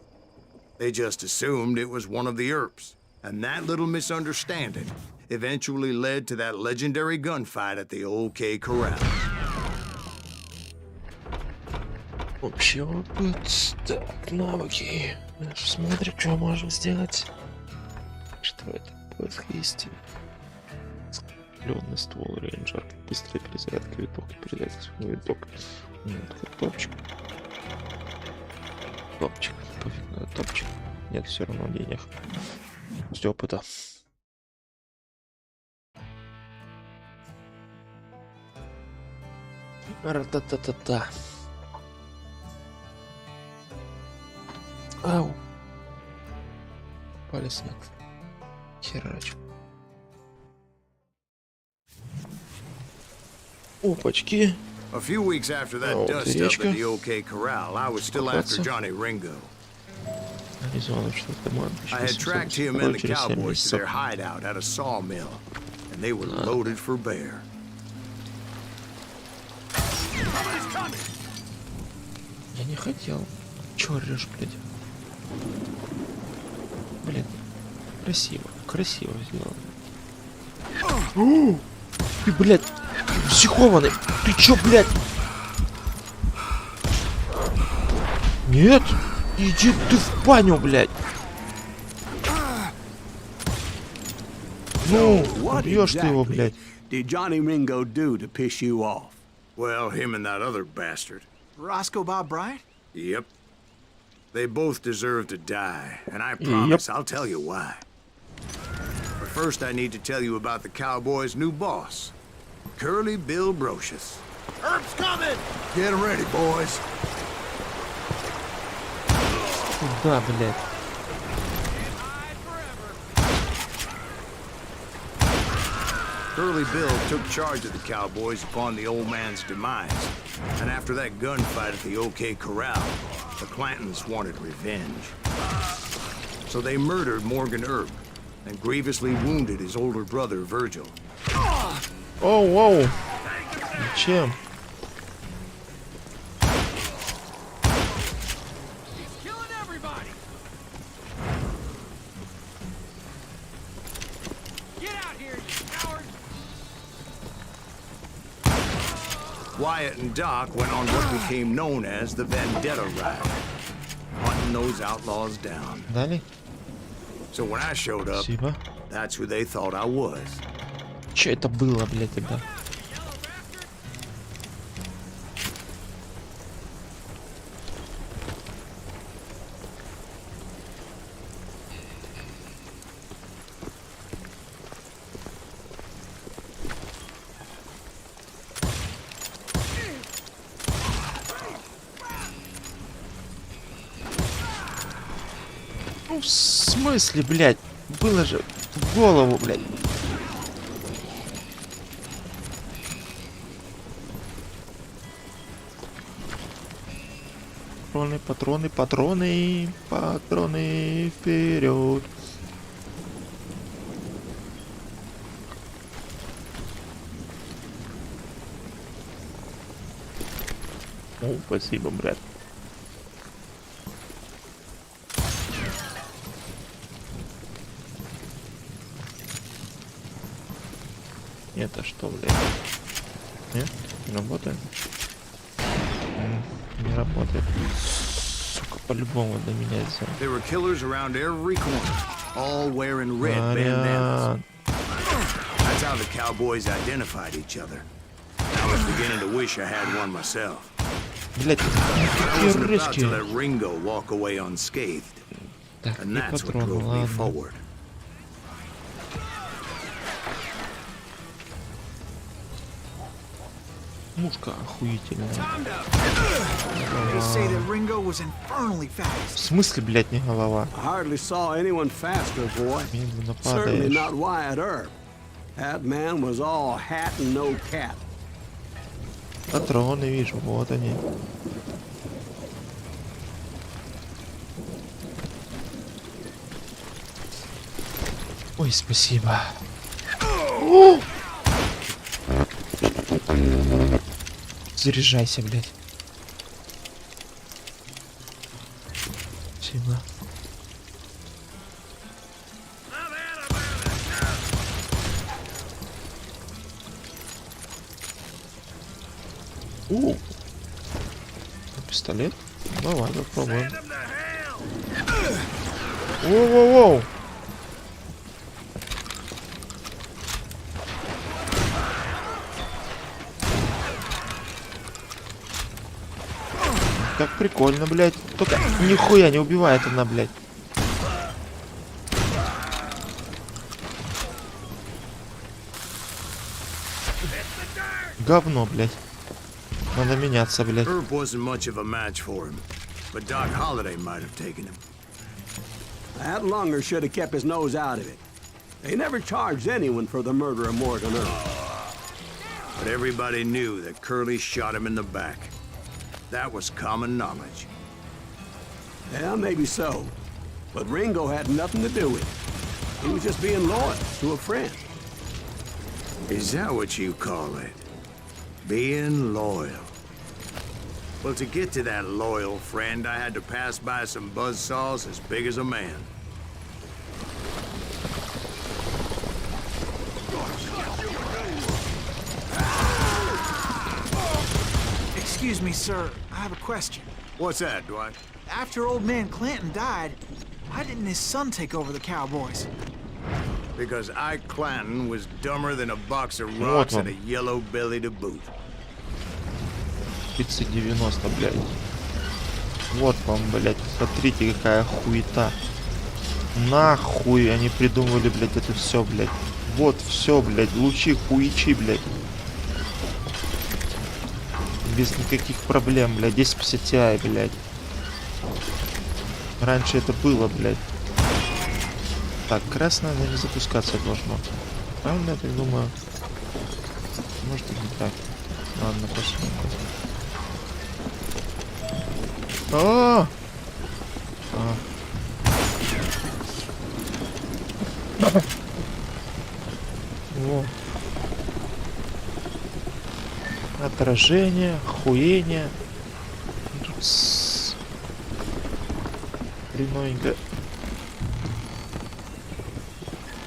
They just assumed it was one of the Earps. And that little misunderstanding eventually led to that legendary gunfight at the OK Corral. Общий опыт. Так, навыки. Смотри, что можем сделать. Что это? Поиск истины. Скопленный ствол, рейнджер. Быстрая перезарядка, виток, передать виток. Топчик. Топчик. Пофиг на топчик. Нет, все равно денег. С опыта. Ра-та-та-та-та. Ау. Палец нет. Херач. Опачки. A few weeks after that Oh, dust up at the OK Corral, I was still after Johnny Ringo. I had tracked him and the cowboys to their hideout at a sawmill, and they were loaded for bear. Я не хотел. Чё орёшь, блядь? Блин, красиво, красиво сделано. Ты, блядь, психованный. Ты чё, блядь? Нет, иди ты в баню, блядь. Ну, убьёшь ты его, блядь. Did Johnny Ringo do to piss you off? Well, him and that other bastard. Roscoe Bob Bryant? Yep. They both deserve to die, and I promise I'll tell you why. But first I need to tell you about the Cowboys' new boss, Curly Bill Brocious. Herb's coming! Get ready, boys. Да, блядь. Curly Bill took charge of the Cowboys upon the old man's demise. And after that gunfight at the OK Corral, the Clantons wanted revenge. So they murdered Morgan Earp and grievously wounded his older brother, Virgil. Оу, оу. Чем? Killing everybody! Get out here, you coward! Wyatt and Doc went on what became known as the Vendetta Ride, hunting those outlaws down. Дали? So when I showed up, Спасибо. that's who they thought I was. Че это было, блядь, тогда? Ну, в смысле, блядь? Было же в голову, блядь. Патроны, патроны, патроны, патроны, вперед. О, спасибо, брат. Это что, блядь? Нет? Не работает? Не работает. Сука, по-любому до меня взял. There were killers around every corner, all wearing red bandanas. That's how the cowboys identified each other. I was beginning to wish I had one myself. Блядь, I wasn't какие about to let русские. Ringo walk away unscathed, Так, and и that's what патроны, drove me ладно. forward. Мушка охуительная. They say that Ringo was infernally В fast. смысле, блядь, не голова? I hardly saw anyone faster, boy. Медленно Certainly падаешь. not Wyatt Earp. That man was all hat and no cat. Патроны вижу, вот они. Ой, спасибо. О! Заряжайся, блядь. Спасибо. О! Пистолет? Давай, попробуем. Воу-воу-воу! Как прикольно, блядь. Только нихуя не убивает она, блядь. Говно, блядь. Надо меняться, блядь. Earp wasn't much of a match for him, but Doc Holliday might have taken him. That Lunger should have kept his nose out of it. They never charged anyone for the murder of Morgan Earp. But everybody knew that Curly shot him in the back. That was common knowledge. Yeah, maybe so. But Ringo had nothing to do with it. He was just being loyal to a friend. Is that what you call it? Being loyal. Well, to get to that loyal friend, I had to pass by some buzzsaws as big as a man. Excuse me, sir. I have a question. What's that, Dwight? After old man Clanton died, why didn't his son take over the Cowboys? Because Ike Clanton was dumber than a box of rocks and a yellow belly to boot. 30-90, блядь. Вот вам, блядь. Смотрите, какая хуета. Нахуй они придумали, блядь, это все, блядь. Вот все, блядь. Лучи хуичи, блядь. Без никаких проблем, блядь. 1050 Ti, блядь. Раньше это было, блядь. Так, красное, наверное, не запускаться должно. Правильно я так думаю? Может и не так. Ладно, посмотрим. А! Во. Отражение, хуение. Тут хреновенько.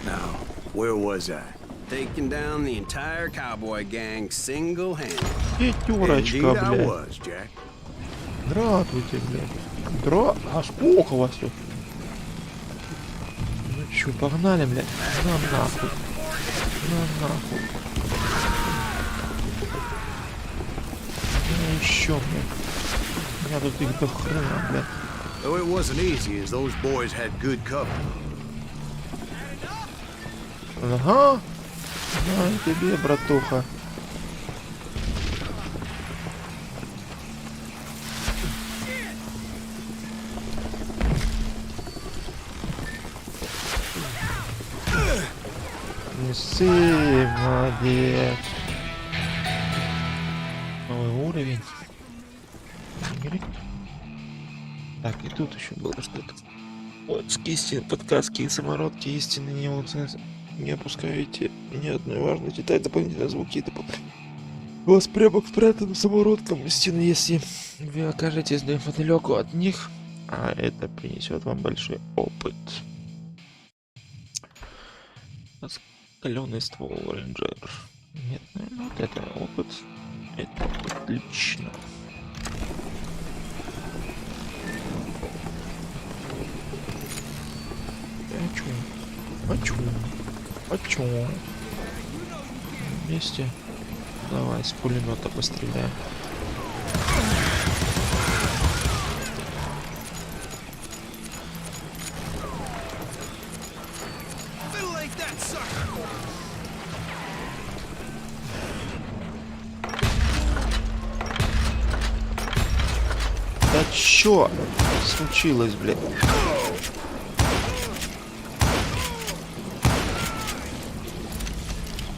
Now, where was I? taking down the entire cowboy gang single-handed. Пятерочка, Indeed I блядь. was, Jack. Здравствуйте, блядь. А сколько вас тут? Ну чё, погнали, блядь. На нахуй. На нахуй. Ну еще, блядь. У меня тут их до хрена, блядь. Though it wasn't easy, as those boys had good cover. Ага. На тебе, братуха. Не ссы, молодец. Новый уровень. Игры. Так, и тут еще было что-то. Вот, подсказки, самородки, истины не опускаете ни одной важной детали, дополнительные звуки. У вас прямо спрятан самородком стены, если вы окажетесь неподалеку от них, а это принесет вам большой опыт. Раскаленный ствол рейнджер. Нет, наверное, вот это опыт. Это отлично. Хочу. Вместе. Давай, с пулемета постреляем. Да чё случилось, блядь?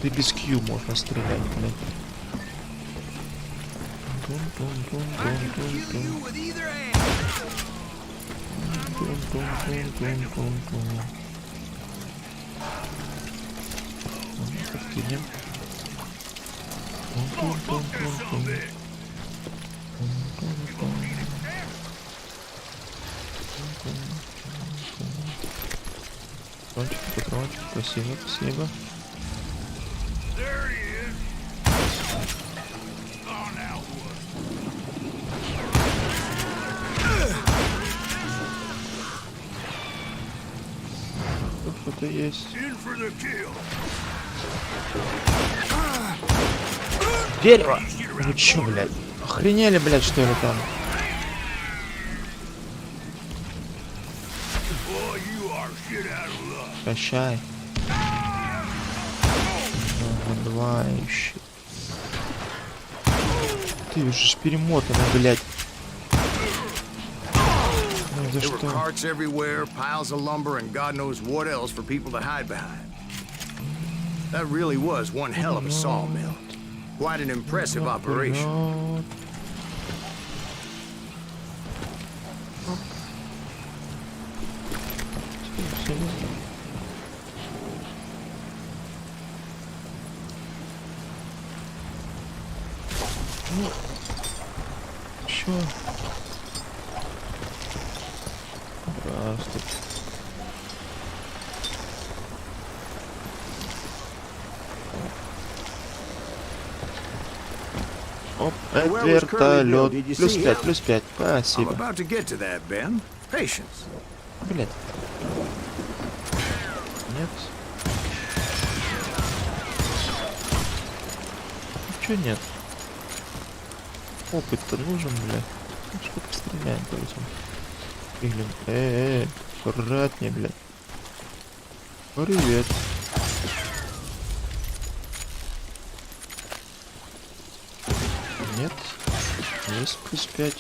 Ты без Q можно стрелять, блядь. Подкинем. Патрончик, спасибо. Что-то есть. Дерево! Ну чё, блядь? Охренели, блядь, что ли там? Прощай. Добывающий. Ты уже перемотанный, блядь. There were carts everywhere, piles of lumber, and God knows what else for people to hide behind. That really was one hell of a sawmill. Quite an impressive operation. Чё? Здравствуйте. Оп, это вертолет. Плюс 5. I'm Спасибо. about to get to that, Ben. Patience. Блять. Нет. Чё нет? Опыт-то нужен, блядь. Ну что постреляем, пойдем. Блин, аккуратнее, блядь. Привет. Нет. Есть плюс 5.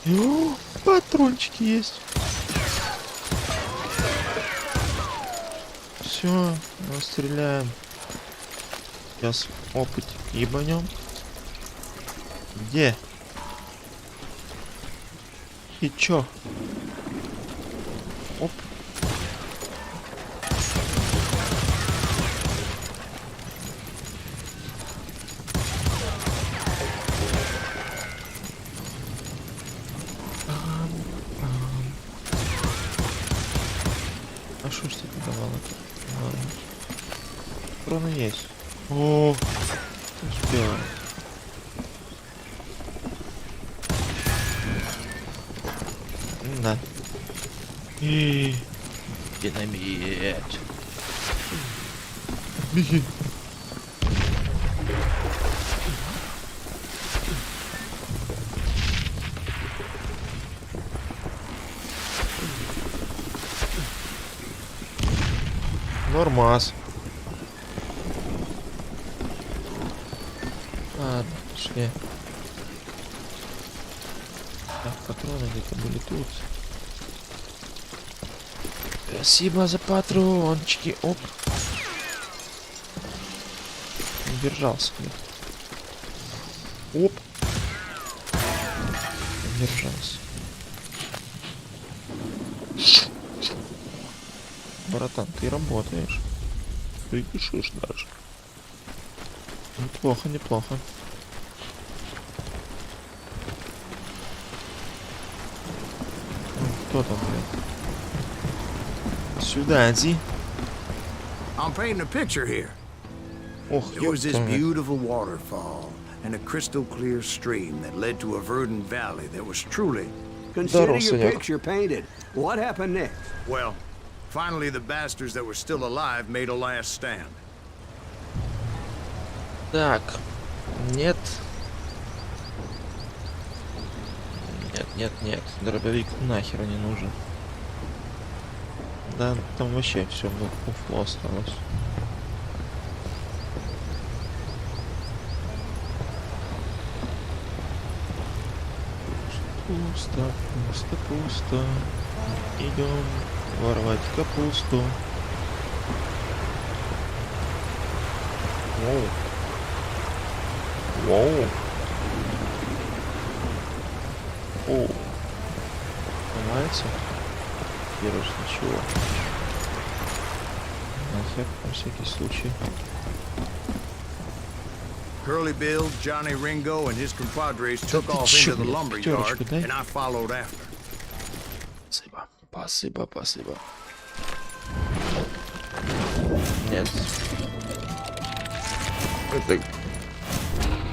О, патрончики есть. Все, стреляем. Сейчас опыт ебанем. Где? И чё? Оп. А что ж ты давал это? Ладно. Патроны есть. О, успел. Да. И динамит. Беги. Нормас. Ладно, пошли. Так, патроны где-то были тут. Спасибо за патрончики. Оп. Не держался. Оп. Не держался. Братан, ты работаешь. Ты пишешь даже. Неплохо, неплохо. Кто там, блядь? Сюда иди. I'm painting a picture here. Ох, There was this ёпта. beautiful waterfall and a crystal clear stream that led to a verdant valley that was truly, Consider your Санёк. picture painted. What happened next? well, finally the bastards that were still alive made a last stand. Так. Нет. Нет, нет, нет. Дробовик нахер не нужен. Да, там вообще все фуфло осталось. Пусто, пусто, пусто. Идем воровать капусту. Воу. Воу. О. Ломается? Берешь ничего. Нахер, на всякий случай. Curly Bill, Johnny Ringo, and his compadres took ты off чё, into the блядь, lumber пятёрочку yard, дай. and I followed after. Спасибо. Спасибо, спасибо. Нет. Это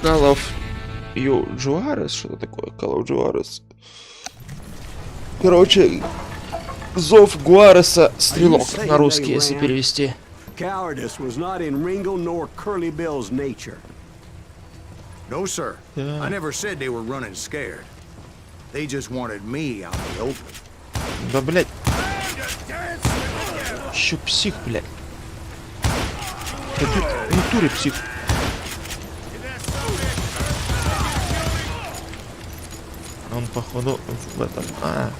Call of Juarez, что-то такое. Call of Juarez. Короче, зов Гуареса, стрелок на русский, если перевести. Cowardice was not in Ringo nor Curly Bill's nature. No, sir. Yeah. I never said they were running scared. They just wanted me out in the open. Да, блядь. Еще псих, блядь. Да ты в натуре псих. Он, походу, в этом... А,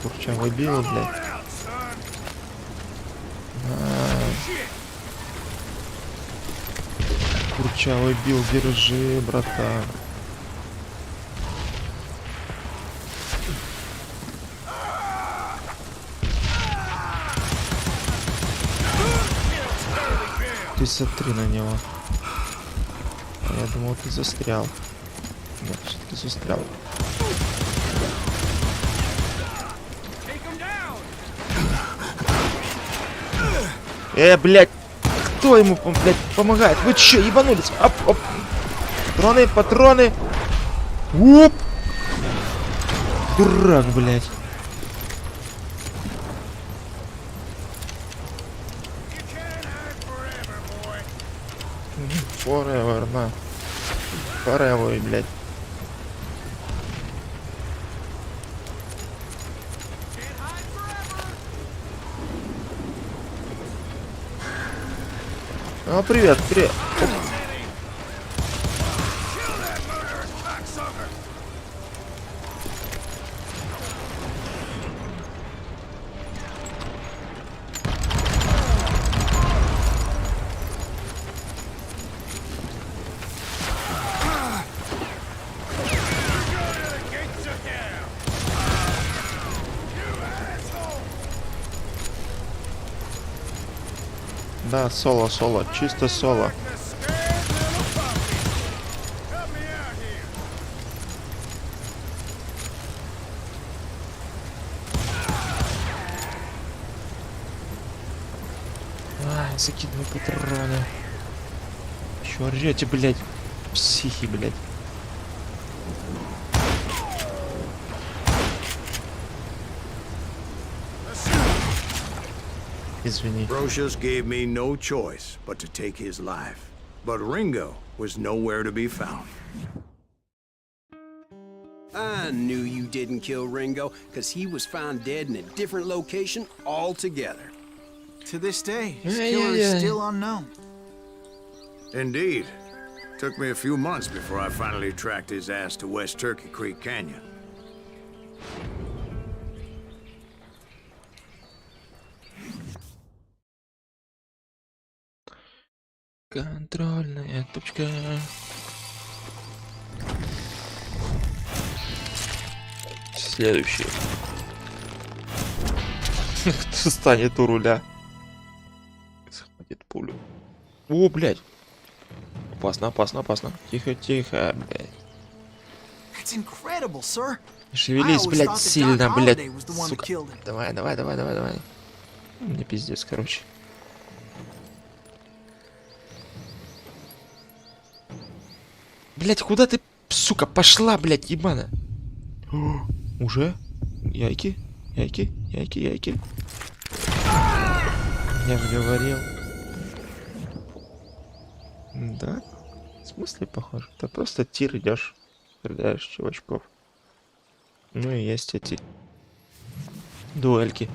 курчавый бил, блядь. Курчавый бил, держи, братан. Ты смотри на него. Я думал, ты застрял. Нет, все-таки застрял. Блядь, кто ему, блядь, помогает? Вы чё, ебанулись? Оп, оп. Патроны, патроны. Оп. Дурак, блядь. Forever, на. Forever, блядь. А, привет, привет. Оп. Да, соло, соло, чисто соло. Закидывай патроны. Чё орёте, блядь? Психи, блядь. Извини. Brocious gave me no choice but to take his life. But Ringo was nowhere to be found. I knew you didn't kill Ringo, because he was found dead in a different location altogether. To this day, his killer is still unknown. Indeed. Took me a few months before I finally tracked his ass to West Turkey Creek Canyon. Контрольная точка. Следующий. Кто станет у руля? Схватит пулю. О, блядь. Опасно, опасно, опасно. Тихо, тихо, блядь. That's incredible, sir. Не шевелись, блядь, сильно, блядь. Сука. Сука. Давай, давай, давай, давай, давай. Мне пиздец, короче. Блядь, куда ты, сука, пошла, блядь, ебана? Уже? Яйки? Яйки? Яйки? Яйки? Я же говорил. Да? В смысле похоже? Ты просто тир идешь, стреляешь чувачков. Ну и есть эти дуэльки.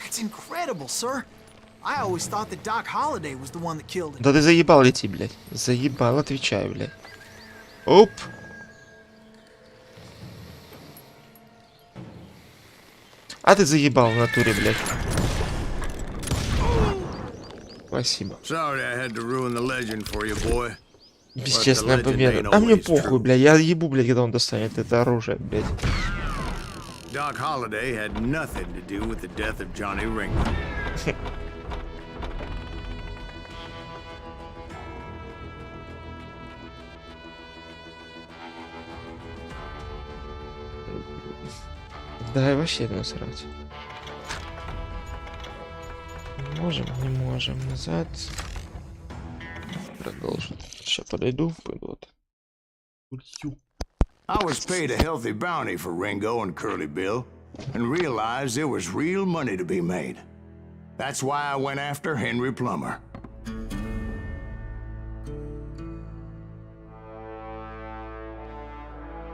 That's incredible, sir. I always thought that Doc Holliday was the one that killed him. Да ты заебал лети, блядь. Заебал, отвечаю, блядь. Оп. А ты заебал в натуре, блядь. Спасибо. Sorry I had to ruin the legend for you, boy. Бесчестная победа. А мне похуй, блядь. Я ебу, блядь, когда он достанет это оружие, блядь. Doc Holliday had nothing to do with the death of Johnny Ringo. Давай вообще насрать. Можем, не можем. Назад. Продолжим. Сейчас подойду, пойду. I was paid a healthy bounty for Ringo and Curly Bill, and realized there was real money to be made. That's why I went after Henry Plummer.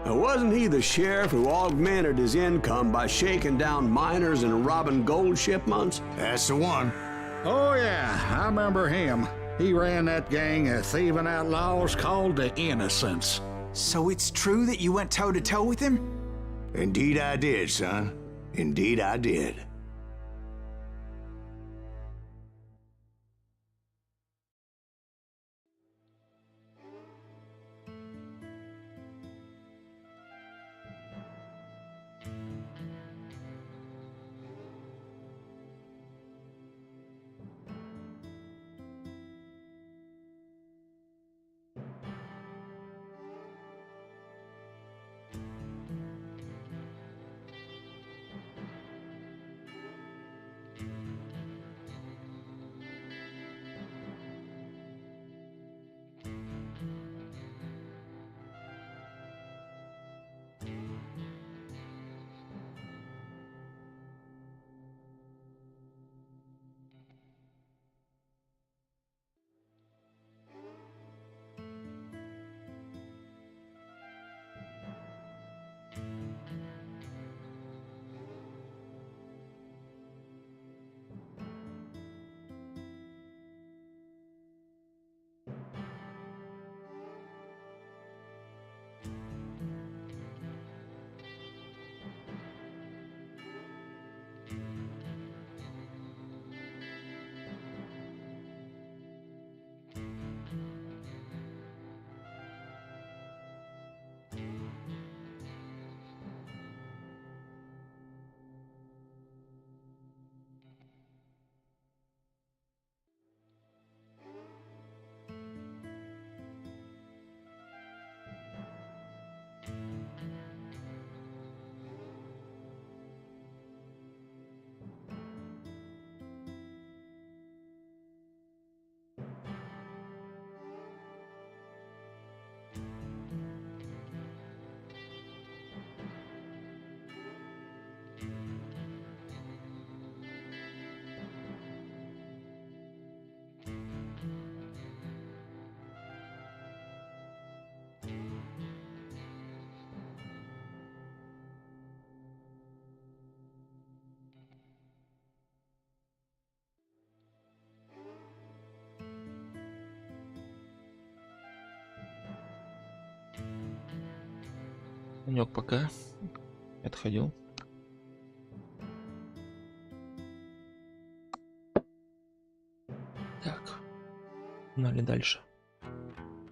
Now, wasn't he the sheriff who augmented his income by shaking down miners and robbing gold shipments? That's the one. Oh, yeah, I remember him. He ran that gang of thieving outlaws called the Innocents. So it's true that you went toe-to-toe with him? Indeed I did, son. Indeed I did. Денек пока отходил. Так, погнали дальше.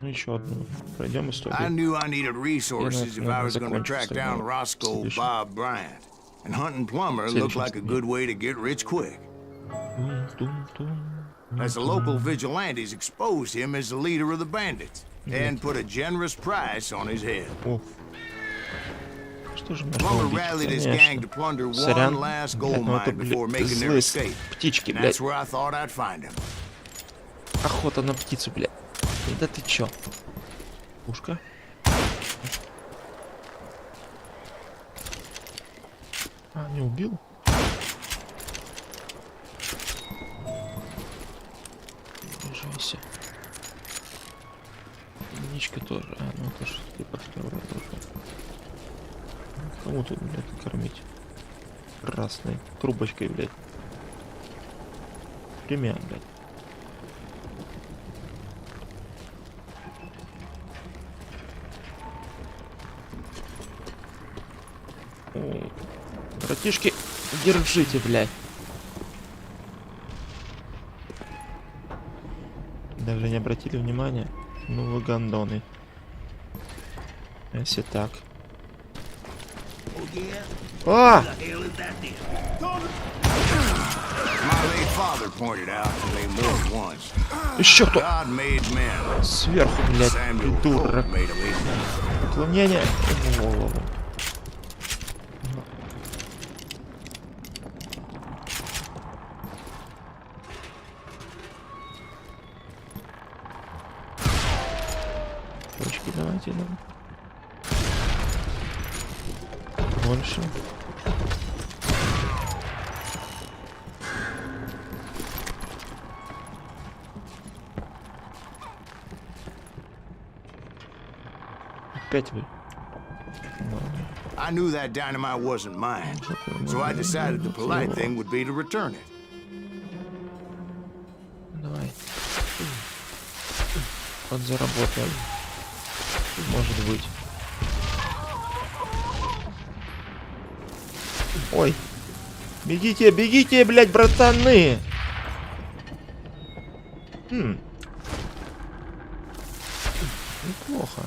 Ну еще одну пройдем I историю. knew I needed resources if I was going to track down Roscoe Bob Bryant. And hunting Plumber looked like a good way to get rich quick. As the local vigilantes exposed him as the leader of the bandits and put a generous price on his head. Что же можно Plumber убить? rallied his gang to plunder one Сорян. last Блядь, gold ну это, mine before блядь, making their злые escape. птички, And блядь. that's where I thought I'd find him. Охота на птицу, блядь. Да ты чё? Пушка. А, не убил? Держайся. Ничка тоже. А, ну это что типа второе тоже. Кому тут, блядь, кормить? Красной трубочкой, блядь. Племя, блядь. О, братишки, держите, блядь. Даже не обратили внимания. Ну вы гандоны. Если так. А! My late father pointed out that they moved once. Еще кто? God made men. Сверху, блядь, Samuel придурок. Colt made them equal. Уклонение в голову. Точки давайте нам. Больше. Опять вы. I knew that dynamite wasn't mine, so I decided the polite thing would be to return it. Давай. Подзаработаем. Может быть. Ой. Бегите, бегите, блядь, братаны. Неплохо.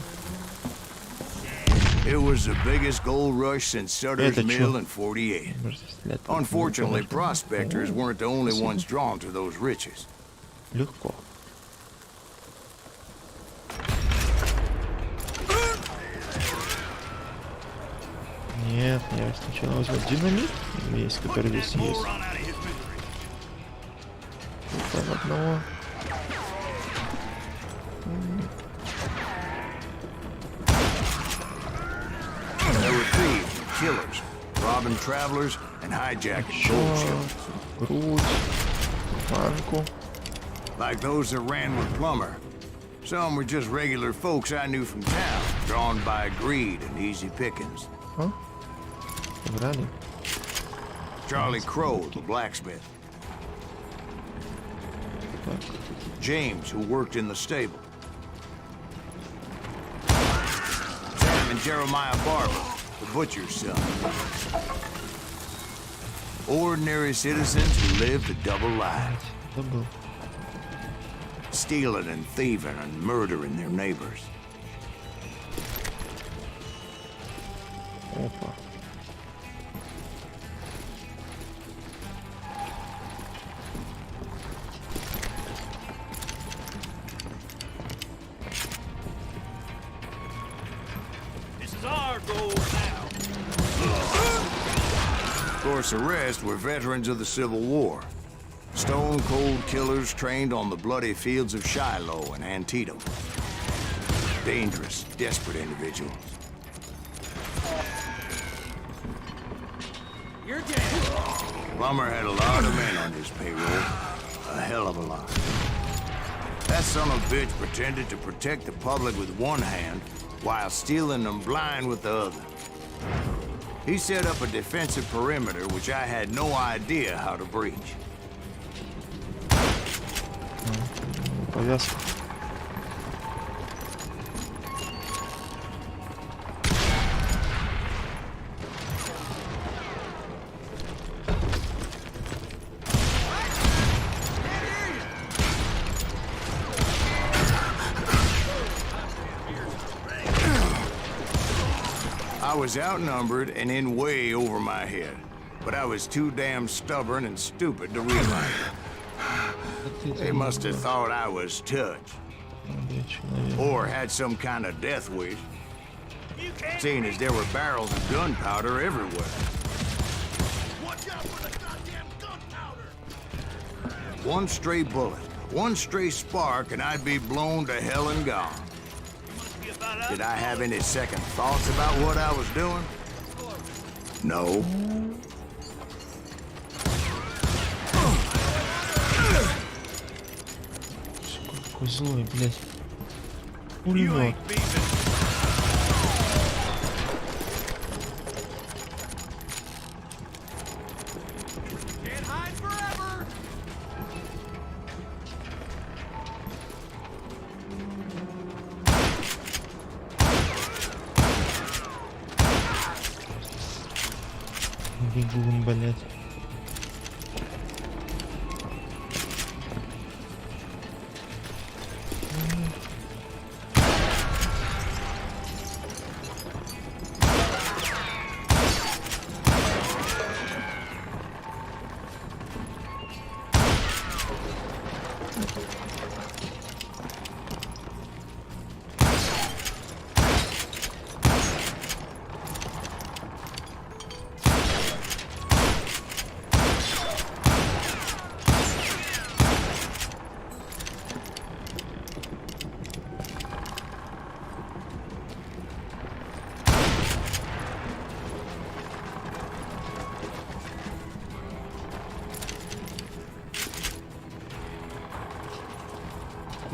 It was the biggest gold rush since Sutter's Это Mill чё? in 48. Можно стрелять. Unfortunately, prospectors weren't the only ones drawn to those riches. Легко. Нет, я сначала возьму динамит. Есть, который здесь есть. Там одного. There were thieves, killers, robbing travelers, and hijacking gold ships. Грудь. Банку. Like those that ran with Plumber. Some were just regular folks I knew from town, drawn by greed and easy pickings. А? Играли? Charlie Crow, the blacksmith. Так. James, who worked in the stable. Sam and Jeremiah Barber, the butcher's son. Ordinary citizens who lived a double life. Забыл. Stealing and thieving and murdering their neighbors. Опа. This is our goal now. Of course, the rest were veterans of the Civil War. Stone-cold killers trained on the bloody fields of Shiloh and Antietam. Dangerous, desperate individuals. You're dead. Plummer had a lot of men on his payroll. A hell of a lot. That son of a bitch pretended to protect the public with one hand while stealing them blind with the other. He set up a defensive perimeter which I had no idea how to breach. Повязка. I was outnumbered and in way over my head, but I was too damn stubborn and stupid to realize it. They must have thought I was touched, or had some kind of death wish, seeing as there were barrels of gunpowder everywhere. Watch out for the goddamn gunpowder! One stray bullet, one stray spark, and I'd be blown to hell and gone. Did I have any second thoughts about what I was doing? No. Какой злой, блядь. Пулемет. Бегун, блядь.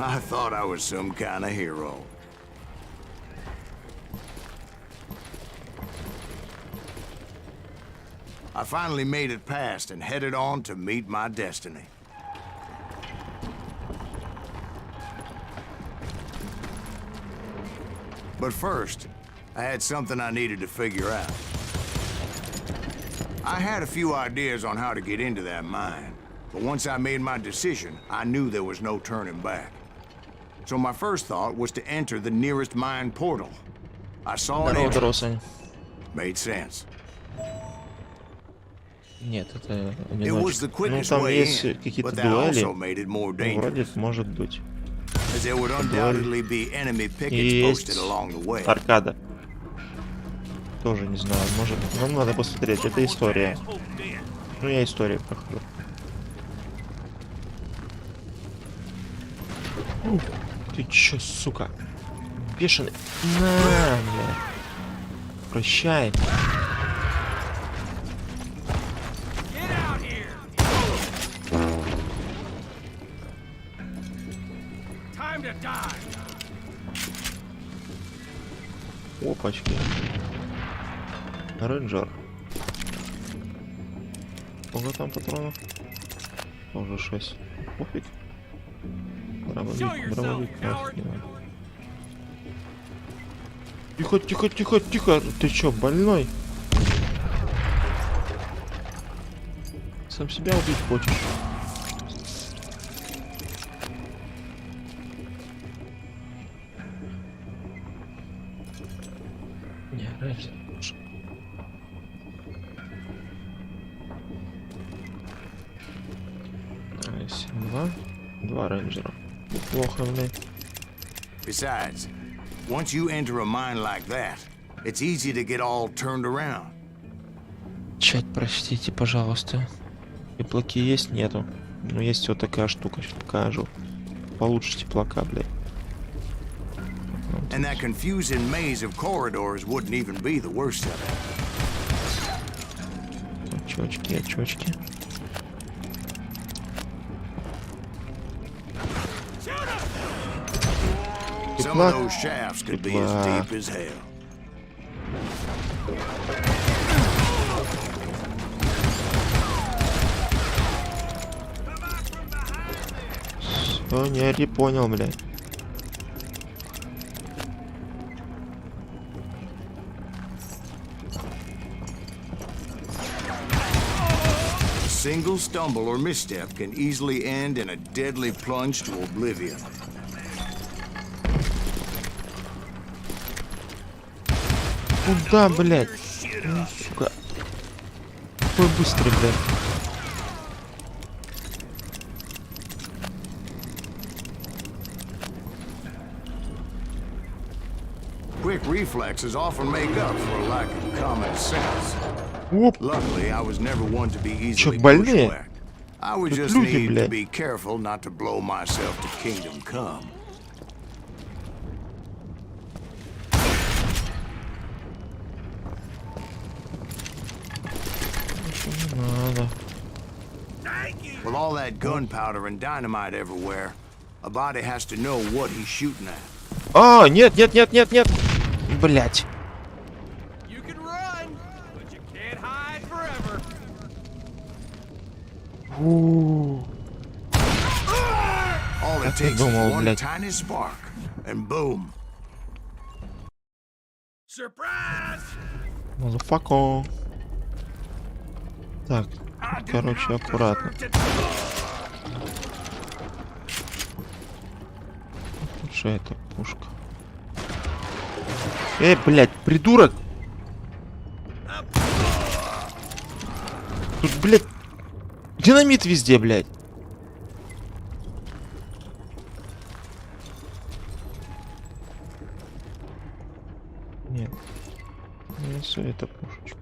I thought I was some kind of hero. I finally made it past and headed on to meet my destiny. But first, I had something I needed to figure out. I had a few ideas on how to get into that mine, but once I made my decision, I knew there was no turning back. So my first thought was to enter the nearest mine portal. I saw an entrance. Made sense. Нет, это не It was the значит. Ну, quickest там way есть in, какие-то but that дуэли. also made it more Ну, вроде dangerous, может быть. as there would undoubtedly be enemy И pickets posted есть along the way. аркада. Тоже не знаю, может... Нам надо посмотреть, это история. Ну, я историю прохожу. Ты чё, сука? Бешеный. На, бля. Прощай. Опачки. Рейнджер. Сколько там патронов? Тоже 6. Пофиг. Дробовик, Тихо, тихо, тихо, тихо. Ты чё, больной? Сам себя убить хочешь? Не, раньше. 2 рейнджера. Плохо, блядь. Besides, once you enter a mine like that, it's easy to get all turned around. Чат, простите, пожалуйста. Теплаки есть? Нету. Но есть вот такая штука, сейчас покажу. Получше теплака, блядь. And that confusing maze of corridors wouldn't even be the worst of it. Очочки, очочки. Some of those shafts could be as deep as hell. О, не ори, понял, блядь. A single stumble or misstep can easily end in a deadly plunge to oblivion. Куда, блядь? Ну, сука. Какой быстрый, блядь. Quick reflexes often make up for a lack of common sense. Оп. Luckily, I was never one to be easily больные? bushwhacked. I would Тут just люди, need to блядь. be careful not to blow myself to kingdom come. Не надо. With all that gunpowder and dynamite everywhere, a body has to know what he's shooting at. А, нет, нет, нет, нет, нет. Блять. You can run, but you can't hide forever. All it Как я takes is думал, one блядь. tiny spark, and boom. Surprise! Мазафако. Так, короче, аккуратно. Что это пушка? Блядь, придурок! Тут, блядь, динамит везде, блядь. Нет, не все это пушечка.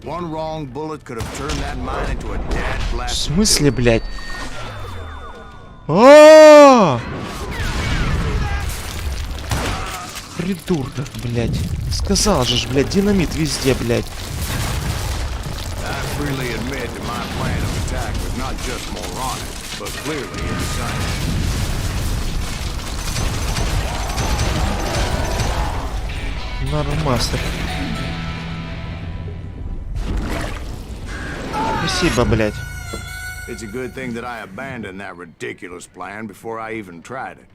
One wrong bullet could have turned that mine into a dead В blast. смысле, блядь? А! Придурок, блядь. Сказал же, блядь, динамит везде, блядь. I freely admit that my plan of attack was not just moronic, but clearly insane. Нормастер. Спасибо, блядь. It's a good thing that I abandoned that ridiculous plan before I even tried it.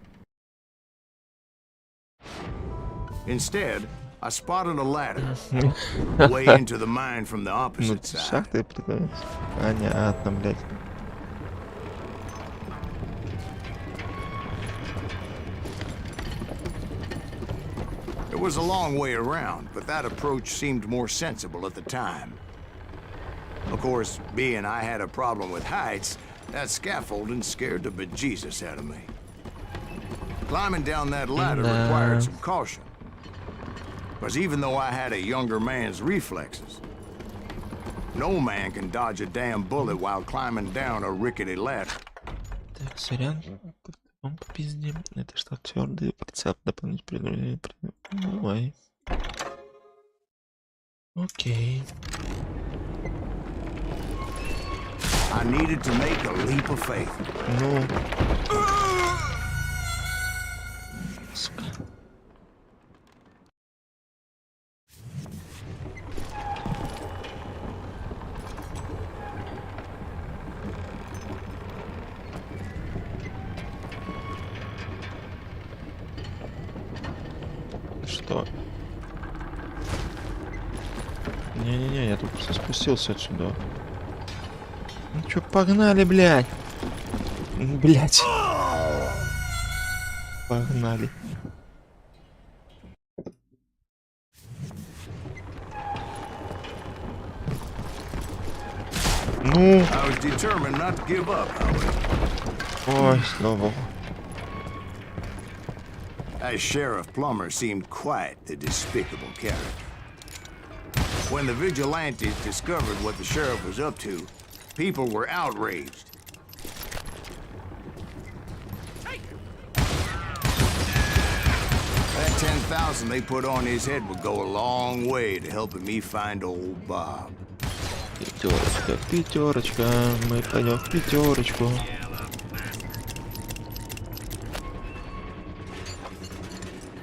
Instead, I spotted a ladder way into the mine from the Ну, opposite side. шахты придумать. Понятно, блядь. It was a long way around, but that approach seemed more sensible at the time. Of course, being I had a problem with heights, that scaffolding scared the bejesus out of me. Climbing down that ladder required some caution. Because even though I had a younger man's reflexes, no man can dodge a damn bullet while climbing down a rickety ladder. Так, сорян. Он по пизде. Это что, твердый прицеп дополнительный. Давай. Окей. I needed to make a leap of faith. Ну. Сука. Что? Не-не-не, я тут просто спустился отсюда. Ну чё, погнали, блядь. Блядь. Погнали. Ну. I was determined not to give up, however. Ой, снова. As Sheriff Plummer seemed quite the despicable character. When the vigilantes discovered what the sheriff was up to, people were outraged. That 10,000 they put on his head would go a long way to helping me find old Bob. Пятерочка, пятерочка, мы пойдем в пятерочку.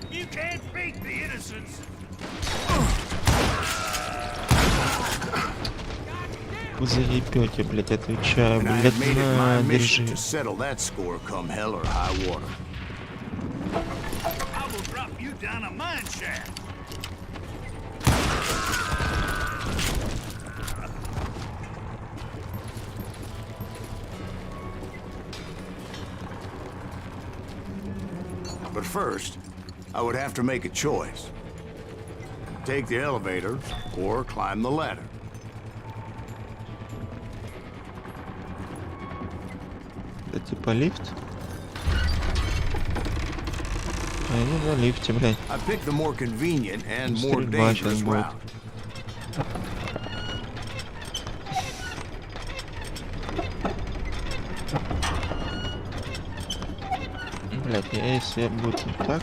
You can't beat the innocents. Вы заебете, блядь, отвечаю, And I блядь, had made it my на, mission держи. to settle that score come hell or high water. I will drop you down a mine shaft. But first, I would have to make a choice. Take the elevator or climb the ladder. Это типа лифт? А я на лифте, блядь. I picked the more convenient and more Стрельба сейчас dangerous будет. route. Блядь, если будет вот так.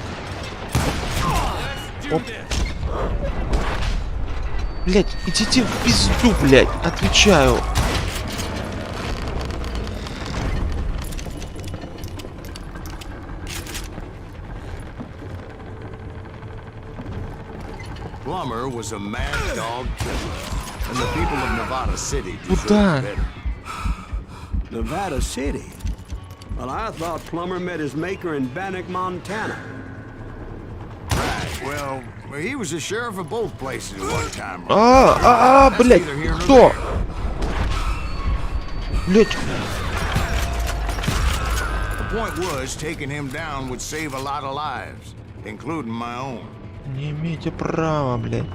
Оп. Блядь, идите в пизду, блядь, отвечаю. Plummer was a mad dog killer, and the people of Nevada City Куда? deserve better. Nevada City? Well, I thought Plummer met his maker in Bannock, Montana. Right, well, he was the sheriff of both places at one time. Блядь, кто? Блядь. The point was, taking him down would save a lot of lives, including my own. Не имеете права, блядь.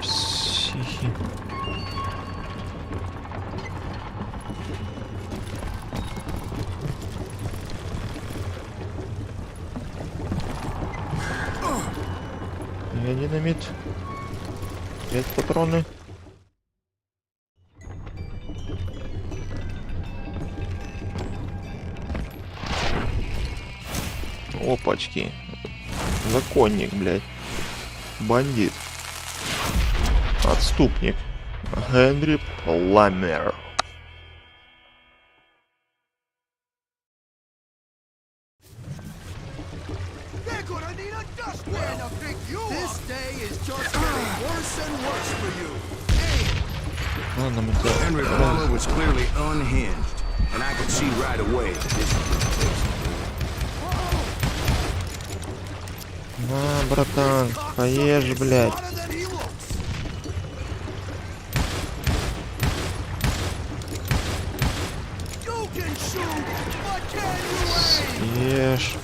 Психи. Я динамит. 5 патроны. Опачки. Законник, блядь. Бандит. Отступник. Генри Пламер. They're gonna need a dustpan to pick you up. This day is just getting worse and worse for you. Ладно, мы делаем. Henry Plummer was clearly unhinged, and I could see right away that this was a fix. На, братан, поешь, блядь. Съешь.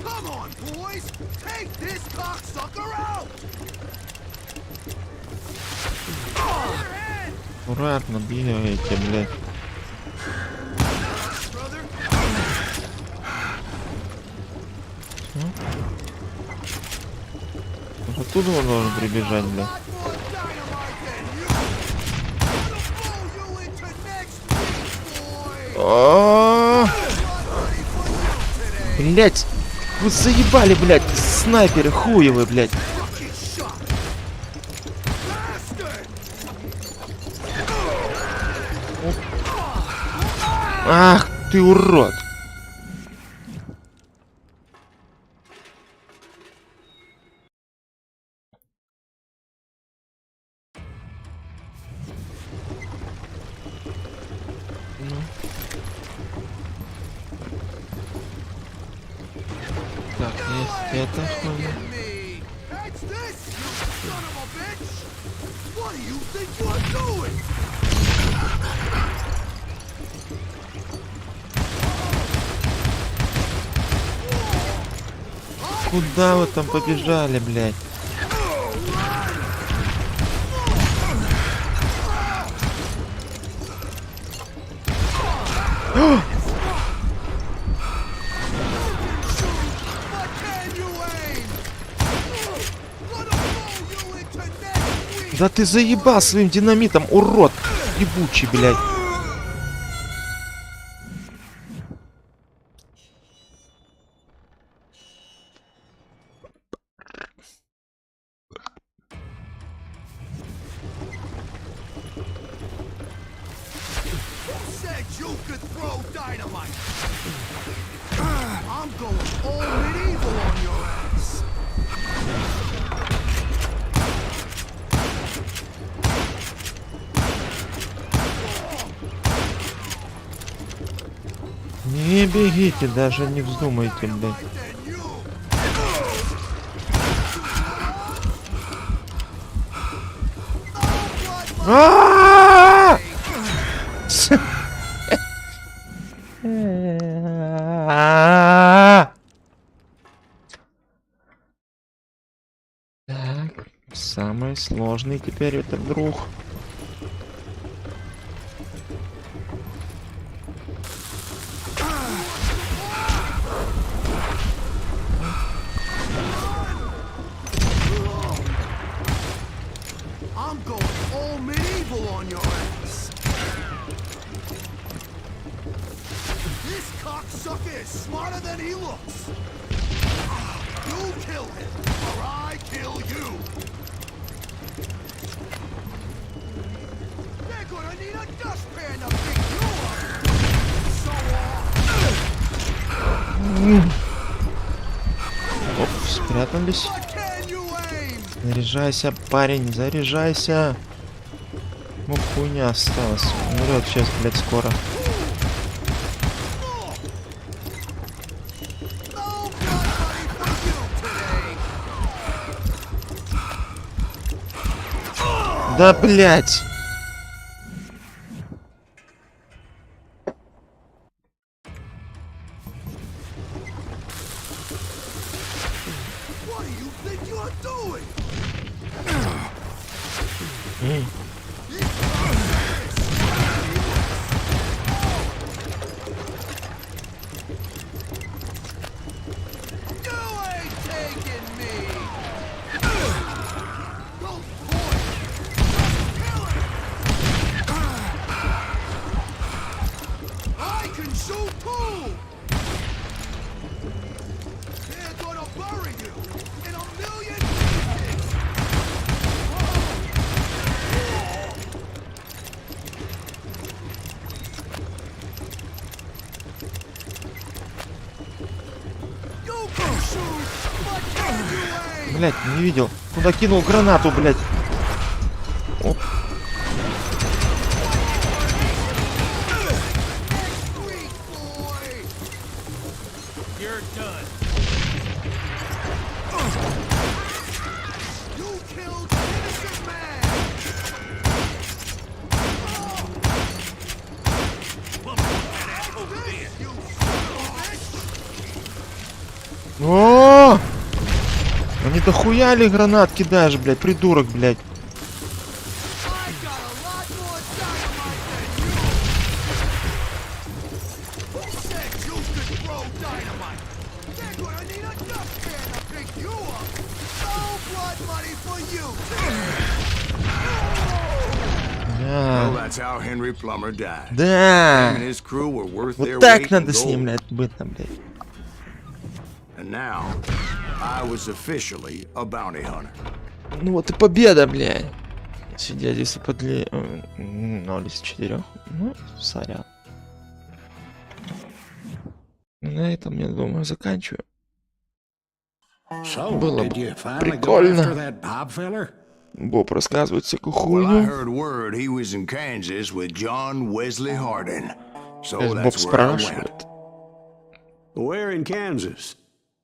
Come on, boys! Take this cocksucker out! Аккуратно бегаете, блядь. Оттуда он должен прибежать, блядь. Блять, вы заебали, блять, снайперы хуевы, блять. Ах, ты урод. Так, есть это хуйня. Куда вы там побежали, блядь? Да ты заебал своим динамитом, урод ебучий, блядь. Не бегите, даже не вздумайте, блядь. Так, самый сложный теперь это друг. I'm going all medieval on your ass. This cocksucker is smarter than he looks. You kill him, or I kill you. They're gonna need a dustpan to pick you up. So Оп, спрятались. Заряжайся, парень, заряжайся. Ну, хуйня осталась. Умрет сейчас, блядь, скоро. Да, блядь. Блять, не видел. Куда кинул гранату, блять. Оп. О! Они дохуяли гранат кидаешь, блядь, придурок, блядь. Да. Вот так надо с ним, блядь, быть, блядь. Ну вот и победа, блядь. Сидя здесь подли... 0 из 4. Ну, сорян. На этом, я думаю, заканчиваю. Было бы прикольно. Боб рассказывает всякую хуйню. Боб спрашивает. Where in Kansas?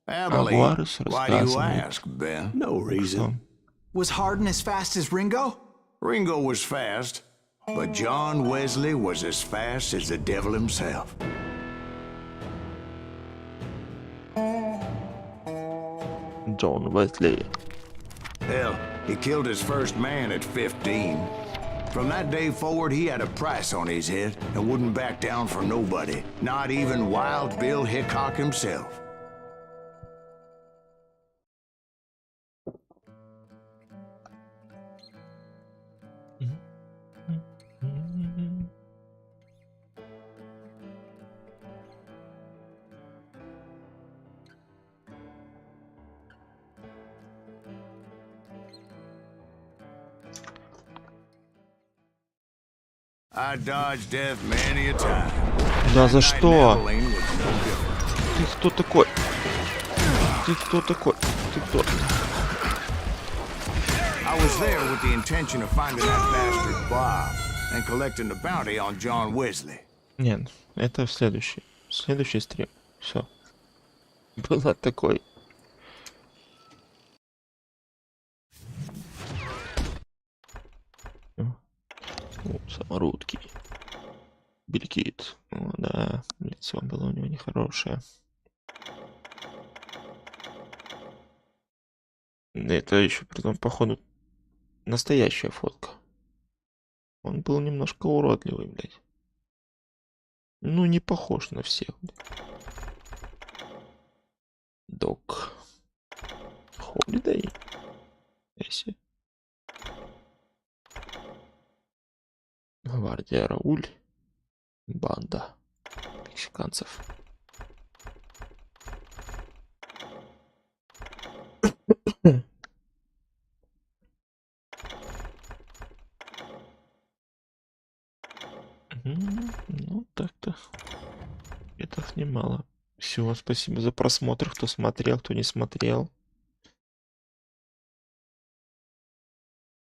Juarez рассказывает. No reason. Was Hardin as fast as Ringo? Ringo was fast, but John Wesley was as fast as the devil himself. John Wesley. Hell, he killed his first man at 15. From that day forward, he had a price on his head and wouldn't back down for nobody, not even Wild Bill Hickok himself. I dodged death many a time. Да за что? Ты кто такой? Ты кто такой? Ты кто? I was there with the intention of finding that bastard Bob and collecting the bounty on John Wesley. Нет, это в следующий. Следующий стрим. Все. Была такой. О, самородки. Белькит. О, да, лицо было у него нехорошее. Это еще, притом, походу, настоящая фотка. Он был немножко уродливый, блядь. Ну, не похож на всех. Док. Холидей. Эсси. Гвардия Рауль. Банда мексиканцев. Ну, так-то. Это немало. Все, спасибо за просмотр, кто смотрел, кто не смотрел.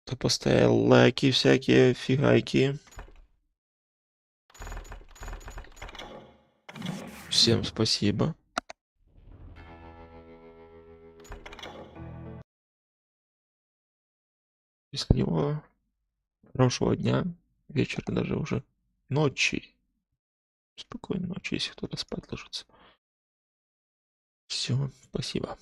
Кто поставил лайки всякие, фигайки. Всем спасибо. Счастливого, хорошего дня, вечера даже уже, ночи. Спокойной ночи, если кто-то спать ложится. Все, спасибо.